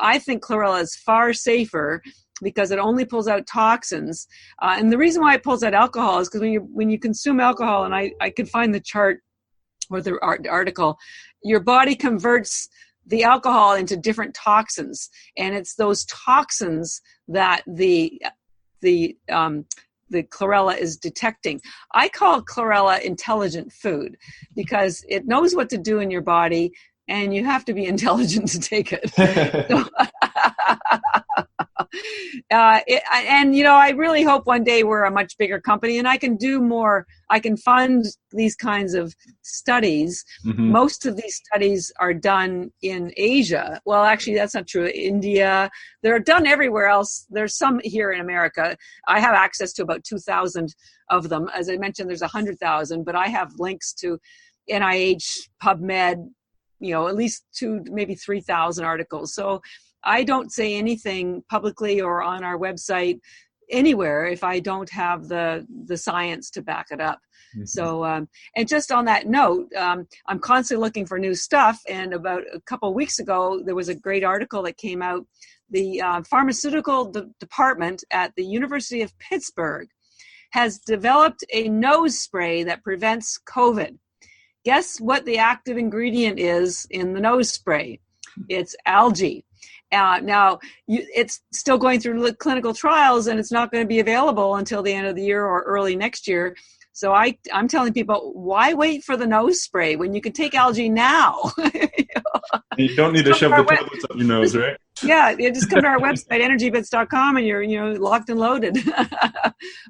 I think chlorella is far safer because it only pulls out toxins. And the reason why it pulls out alcohol is because when you consume alcohol, and I could find the chart or the article, your body converts the alcohol into different toxins. And it's those toxins that the chlorella is detecting. I call chlorella intelligent food because it knows what to do in your body, and you have to be intelligent to take it. I really hope one day we're a much bigger company and I can do more. I can fund these kinds of studies. Most of these studies are done in Asia. Well, actually, that's not true. India, they're done everywhere else. There's some here in America. I have access to about 2,000 of them. As I mentioned, there's 100,000, but I have links to NIH, PubMed, at least 2,000, maybe 3,000 articles. So I don't say anything publicly or on our website anywhere if I don't have the science to back it up. So, and just on that note, I'm constantly looking for new stuff. And about a couple of weeks ago, there was a great article that came out. The pharmaceutical department at the University of Pittsburgh has developed a nose spray that prevents COVID. Guess what the active ingredient is in the nose spray? It's algae. Now, it's still going through clinical trials, and it's not going to be available until the end of the year or early next year. So I'm telling people, why wait for the nose spray when you can take algae now? You don't need to shove the tablets up your nose, right? Yeah, you just come to our website, energybits.com, and you're locked and loaded.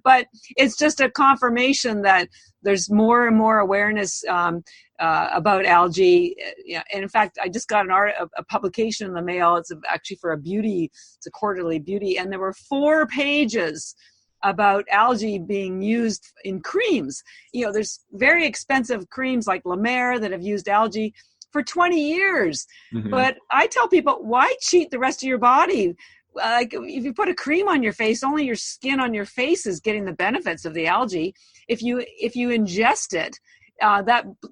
But it's just a confirmation that there's more and more awareness about algae. And in fact, I just got a publication in the mail. It's actually for it's a quarterly beauty, and there were 4 pages about algae being used in creams. There's very expensive creams like La Mer that have used algae for 20 years. But I tell people, why cheat the rest of your body like if you put a cream on your face, only your skin on your face is getting the benefits of the algae. If you ingest it,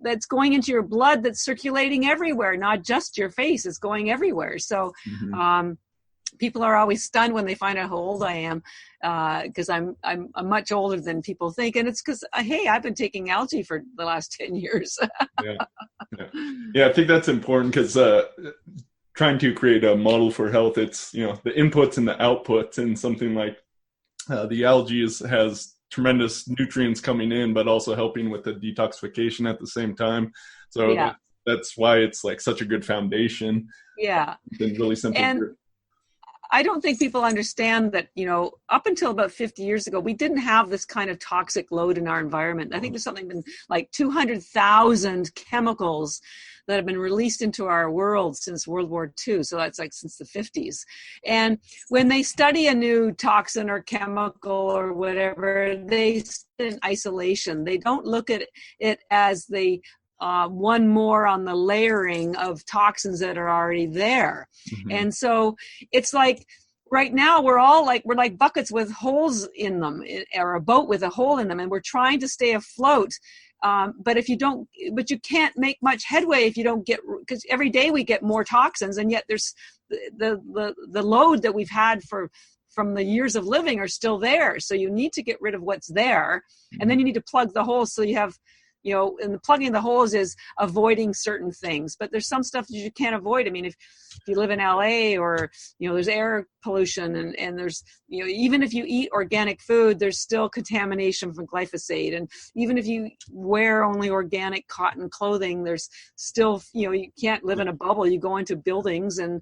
that's going into your blood, that's circulating everywhere, not just your face. It's going everywhere. So people are always stunned when they find out how old I am, because I'm much older than people think, and it's because hey, I've been taking algae for the last 10 years. Yeah, I think that's important, because trying to create a model for health, it's the inputs and the outputs, and something like the algae has tremendous nutrients coming in, but also helping with the detoxification at the same time. So that's why it's like such a good foundation. Yeah, it's really simple. And I don't think people understand that, up until about 50 years ago, we didn't have this kind of toxic load in our environment. I think there's something been like 200,000 chemicals that have been released into our world since World War II. So that's like since the 50s. And when they study a new toxin or chemical or whatever, they study in isolation. They don't look at it as the one more on the layering of toxins that are already there. And so it's like right now we're like buckets with holes in them, or a boat with a hole in them, and we're trying to stay afloat. But you can't make much headway if you don't because every day we get more toxins, and yet there's the load that we've had from the years of living are still there. So you need to get rid of what's there, and then you need to plug the holes. So you have, and the plugging the holes is avoiding certain things, but there's some stuff that you can't avoid. I mean, if you live in LA, or, there's air pollution, and there's, even if you eat organic food, there's still contamination from glyphosate. And even if you wear only organic cotton clothing, there's still, you can't live in a bubble. You go into buildings. And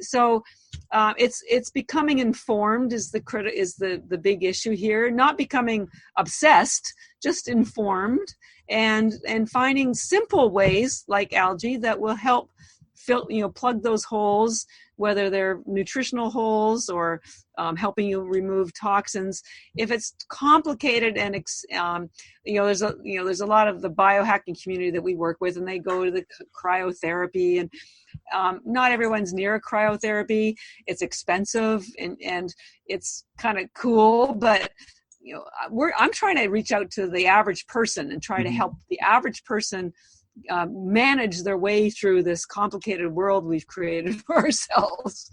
so it's becoming informed is the big issue here, not becoming obsessed, just informed, and finding simple ways like algae that will help plug those holes, whether they're nutritional holes or helping you remove toxins. If it's complicated and there's a lot of the biohacking community that we work with, and they go to the cryotherapy, and not everyone's near a cryotherapy. It's expensive and it's kind of cool, but I'm trying to reach out to the average person and try to help the average person manage their way through this complicated world we've created for ourselves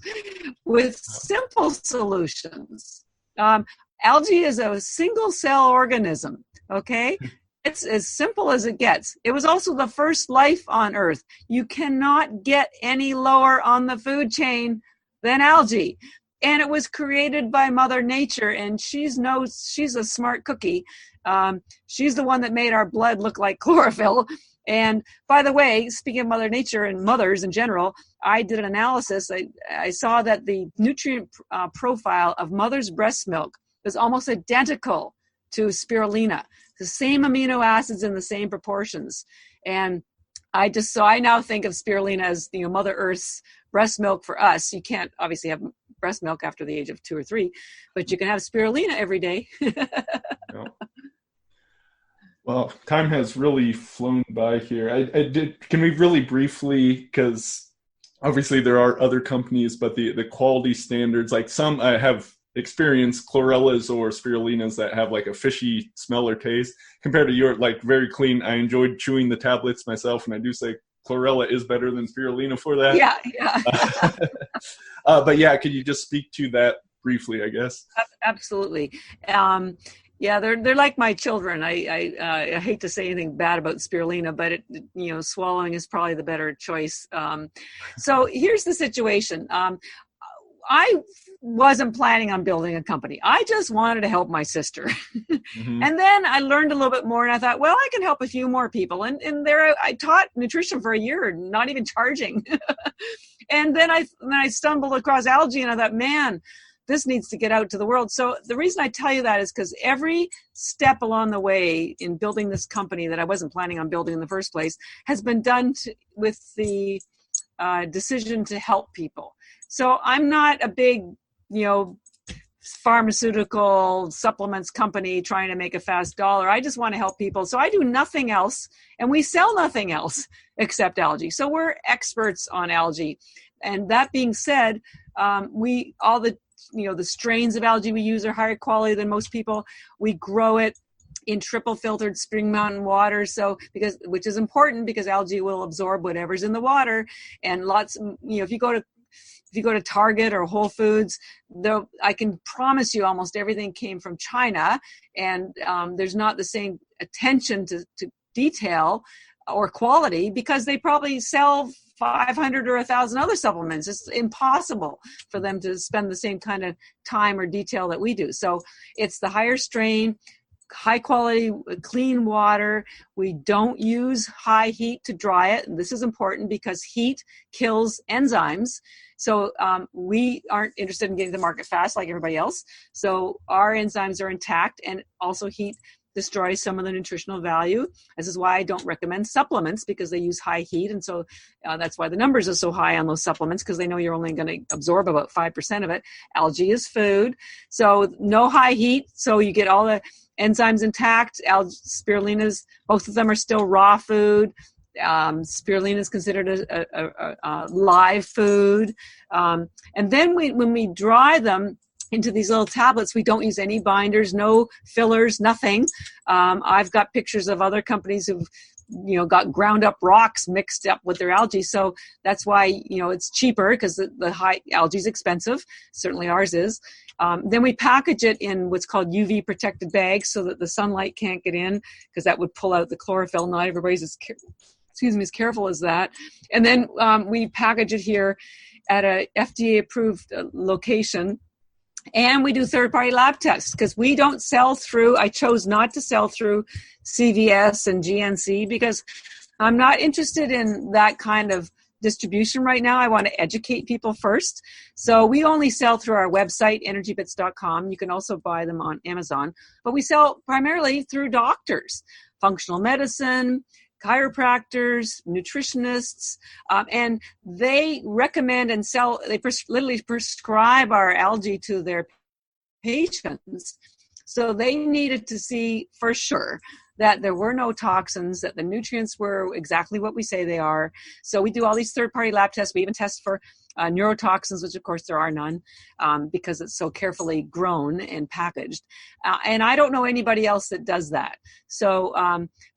with simple solutions. Algae is a single cell organism, okay? It's as simple as it gets. It was also the first life on Earth. You cannot get any lower on the food chain than algae. And it was created by Mother Nature, and she's a smart cookie. She's the one that made our blood look like chlorophyll. And by the way, speaking of Mother Nature and mothers in general, I did an analysis. I saw that the nutrient profile of mother's breast milk is almost identical to spirulina, the same amino acids in the same proportions. And I now think of spirulina as Mother Earth's breast milk for us. You can't obviously have breast milk after the age of 2 or 3, but you can have spirulina every day. Yeah. Well, time has really flown by here. Can we really briefly, because obviously there are other companies, but the quality standards, like some I have experienced chlorellas or spirulinas that have like a fishy smell or taste compared to your like very clean. I enjoyed chewing the tablets myself, and I do say chlorella is better than spirulina for that. Yeah. But yeah, could you just speak to that briefly, I guess? Absolutely. Yeah, they're like my children. I hate to say anything bad about spirulina, but swallowing is probably the better choice. So here's the situation. I wasn't planning on building a company. I just wanted to help my sister. And then I learned a little bit more, and I thought, well, I can help a few more people. And there I taught nutrition for a year, not even charging. And then I stumbled across algae, and I thought, man, this needs to get out to the world. So the reason I tell you that is because every step along the way in building this company that I wasn't planning on building in the first place has been done with the decision to help people. So I'm not a big, pharmaceutical supplements company trying to make a fast dollar. I just want to help people. So I do nothing else, and we sell nothing else except algae. So we're experts on algae. And that being said, The strains of algae we use are higher quality than most people. We grow it in triple filtered spring mountain water, which is important because algae will absorb whatever's in the water. And if you go to Target or Whole Foods, though, I can promise you almost everything came from China, and there's not the same attention to detail or quality because they probably sell 500 or 1,000 other supplements. It's impossible for them to spend the same kind of time or detail that we do. So it's the higher strain, high quality, clean water. We don't use high heat to dry it. And this is important because heat kills enzymes. So we aren't interested in getting to the market fast like everybody else. So our enzymes are intact, and also heat destroys some of the nutritional value. This is why I don't recommend supplements, because they use high heat. And so that's why the numbers are so high on those supplements, because they know you're only going to absorb about 5% of it. Algae is food. So no high heat. So you get all the enzymes intact. Spirulinas, both of them are still raw food. Spirulina is considered a live food. And then when we dry them into these little tablets, we don't use any binders, no fillers, nothing. I've got pictures of other companies who've got ground up rocks mixed up with their algae. So that's why, it's cheaper, because the high algae is expensive. Certainly ours is. Then we package it in what's called UV protected bags so that the sunlight can't get in, because that would pull out the chlorophyll. Not everybody's as careful as that. And then we package it here at a FDA approved location. And we do third-party lab tests, because we don't sell through. I chose not to sell through CVS and GNC because I'm not interested in that kind of distribution right now. I want to educate people first. So we only sell through our website, energybits.com. You can also buy them on Amazon. But we sell primarily through doctors, functional medicine, chiropractors, nutritionists, and they recommend and sell, literally prescribe our algae to their patients. So they needed to see for sure that there were no toxins, that the nutrients were exactly what we say they are. So we do all these third-party lab tests. We even test for neurotoxins, which of course there are none, because it's so carefully grown and packaged. And I don't know anybody else that does that. So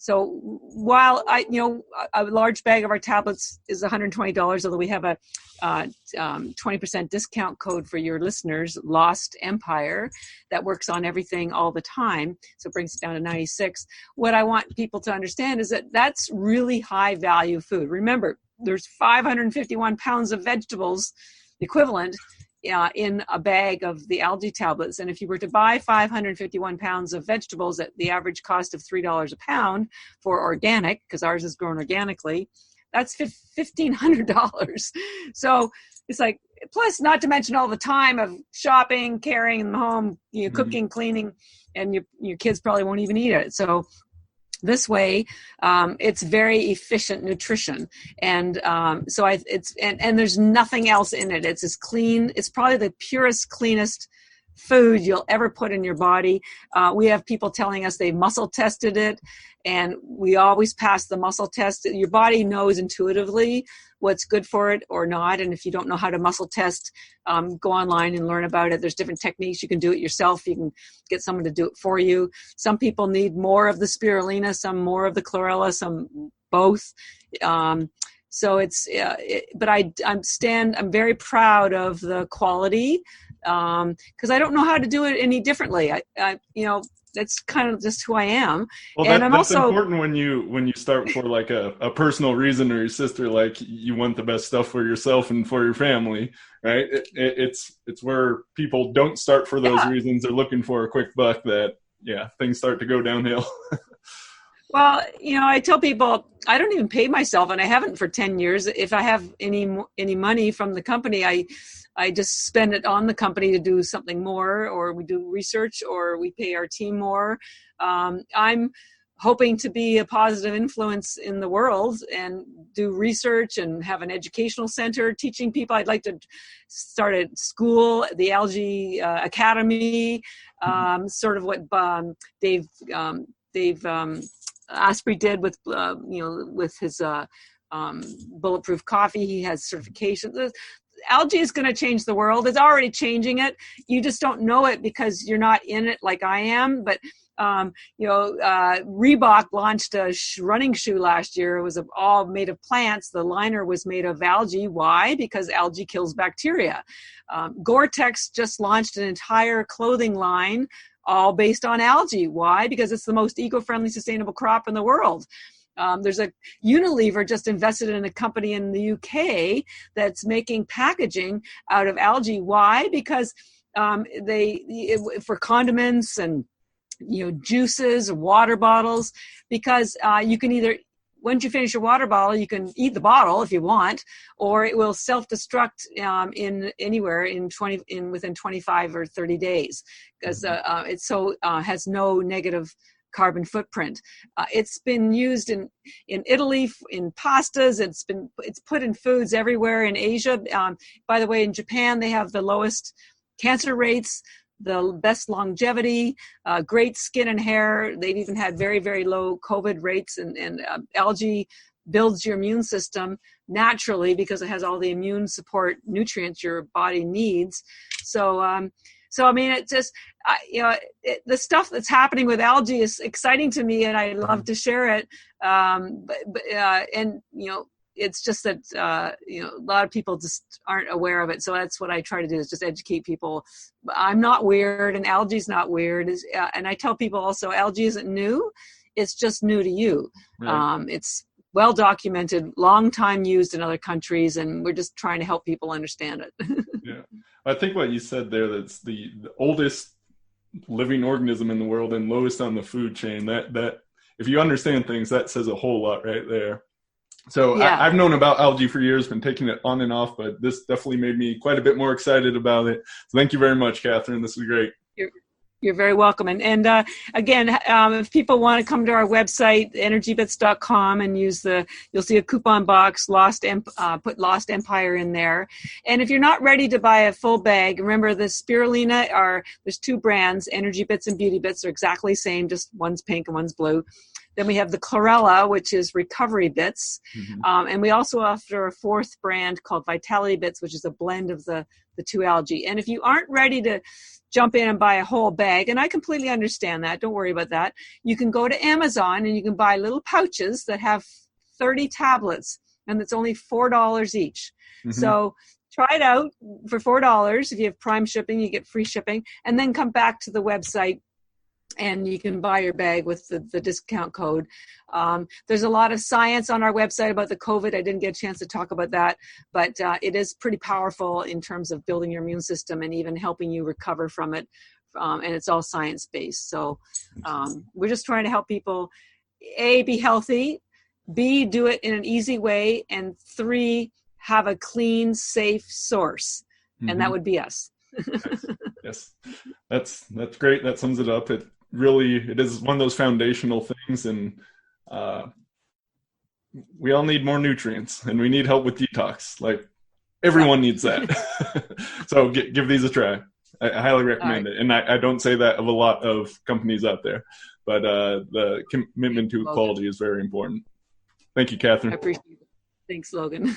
while a large bag of our tablets is $120, although we have a 20% discount code for your listeners, Lost Empire, that works on everything all the time. So it brings it down to 96. What I want people to understand is that that's really high value food. Remember, there's 551 pounds of vegetables equivalent in a bag of the algae tablets. And if you were to buy 551 pounds of vegetables at the average cost of $3 a pound for organic, because ours is grown organically, that's $1,500. So it's like, plus not to mention all the time of shopping, carrying them home, cooking, cleaning, and your kids probably won't even eat it. So this way, it's very efficient nutrition, and and there's nothing else in it. It's as clean. It's probably the purest, cleanest food you'll ever put in your body. We have people telling us they've muscle tested it, and we always pass the muscle test. Your body knows intuitively what's good for it or not. And if you don't know how to muscle test, go online and learn about it. There's different techniques. You can do it yourself. You can get someone to do it for you. Some people need more of the spirulina, some more of the chlorella, some both. So but I'm very proud of the quality, because I don't know how to do it any differently. That's kind of just who I am. Well, and that's also important when you start for like a personal reason, or your sister, like you want the best stuff for yourself and for your family, right? It's where people don't start for those reasons. They're looking for a quick buck that, things start to go downhill. Well, I tell people I don't even pay myself, and I haven't for 10 years. If I have any money from the company, I just spend it on the company to do something more, or we do research, or we pay our team more. I'm hoping to be a positive influence in the world and do research and have an educational center teaching people. I'd like to start a school, the Algae Academy, sort of what Dave Asprey did with with his bulletproof coffee. He has certifications. algae is going to change the world. It's already changing it. You just don't know it because you're not in it like I am. But Reebok launched a running shoe last year. It was all made of plants. The liner was made of algae. Why? Because algae kills bacteria. Gore-Tex just launched an entire clothing line all based on algae. Why? Because it's the most eco-friendly, sustainable crop in the world. There's a Unilever just invested in a company in the UK that's making packaging out of algae. Why? Because for condiments and juices, water bottles, because you can either, once you finish your water bottle, you can eat the bottle if you want, or it will self-destruct within 25 or 30 days, because it has no negative carbon footprint. It's been used in Italy in pastas. It's put in foods everywhere in Asia. By the way, in Japan they have the lowest cancer rates, the best longevity, great skin and hair. They've even had very, very low COVID rates, and algae builds your immune system naturally because it has all the immune support nutrients your body needs. So I mean, it just, the stuff that's happening with algae is exciting to me, and I love to share it. It's just that, a lot of people just aren't aware of it. So that's what I try to do, is just educate people. I'm not weird, and algae's not weird. And I tell people also, algae isn't new. It's just new to you. Right. It's well documented, long time used in other countries, and we're just trying to help people understand it. Yeah. I think what you said there, that's the oldest living organism in the world and lowest on the food chain, that if you understand things, that says a whole lot right there. So yeah. I've known about algae for years, been taking it on and off, but this definitely made me quite a bit more excited about it. So thank you very much, Catherine. This was great. You're very welcome. And again, if people want to come to our website, energybits.com, and you'll see a coupon box, put Lost Empire in there. And if you're not ready to buy a full bag, remember the Spirulina there's two brands, Energy Bits and Beauty Bits, are exactly the same, just one's pink and one's blue. Then we have the Chlorella, which is Recovery Bits. Mm-hmm. And we also offer a fourth brand called Vitality Bits, which is a blend of the two algae. And if you aren't ready to jump in and buy a whole bag, and I completely understand that, don't worry about that, you can go to Amazon and you can buy little pouches that have 30 tablets, and it's only $4 each. Mm-hmm. So try it out for $4. If you have Prime shipping, you get free shipping, and then come back to the website and you can buy your bag with the discount code. There's a lot of science on our website about the COVID. I didn't get a chance to talk about that, but it is pretty powerful in terms of building your immune system and even helping you recover from it. And it's all science-based. So we're just trying to help people, A, be healthy, B, do it in an easy way, and 3, have a clean, safe source. Mm-hmm. And that would be us. Yes. That's great. That sums it up. It is one of those foundational things, and we all need more nutrients, and we need help with detox. Like, everyone needs that. So give these a try. I highly recommend it. And I don't say that of a lot of companies out there, but the commitment to quality is very important. Thank you, Catherine. I appreciate it. Thanks, Logan.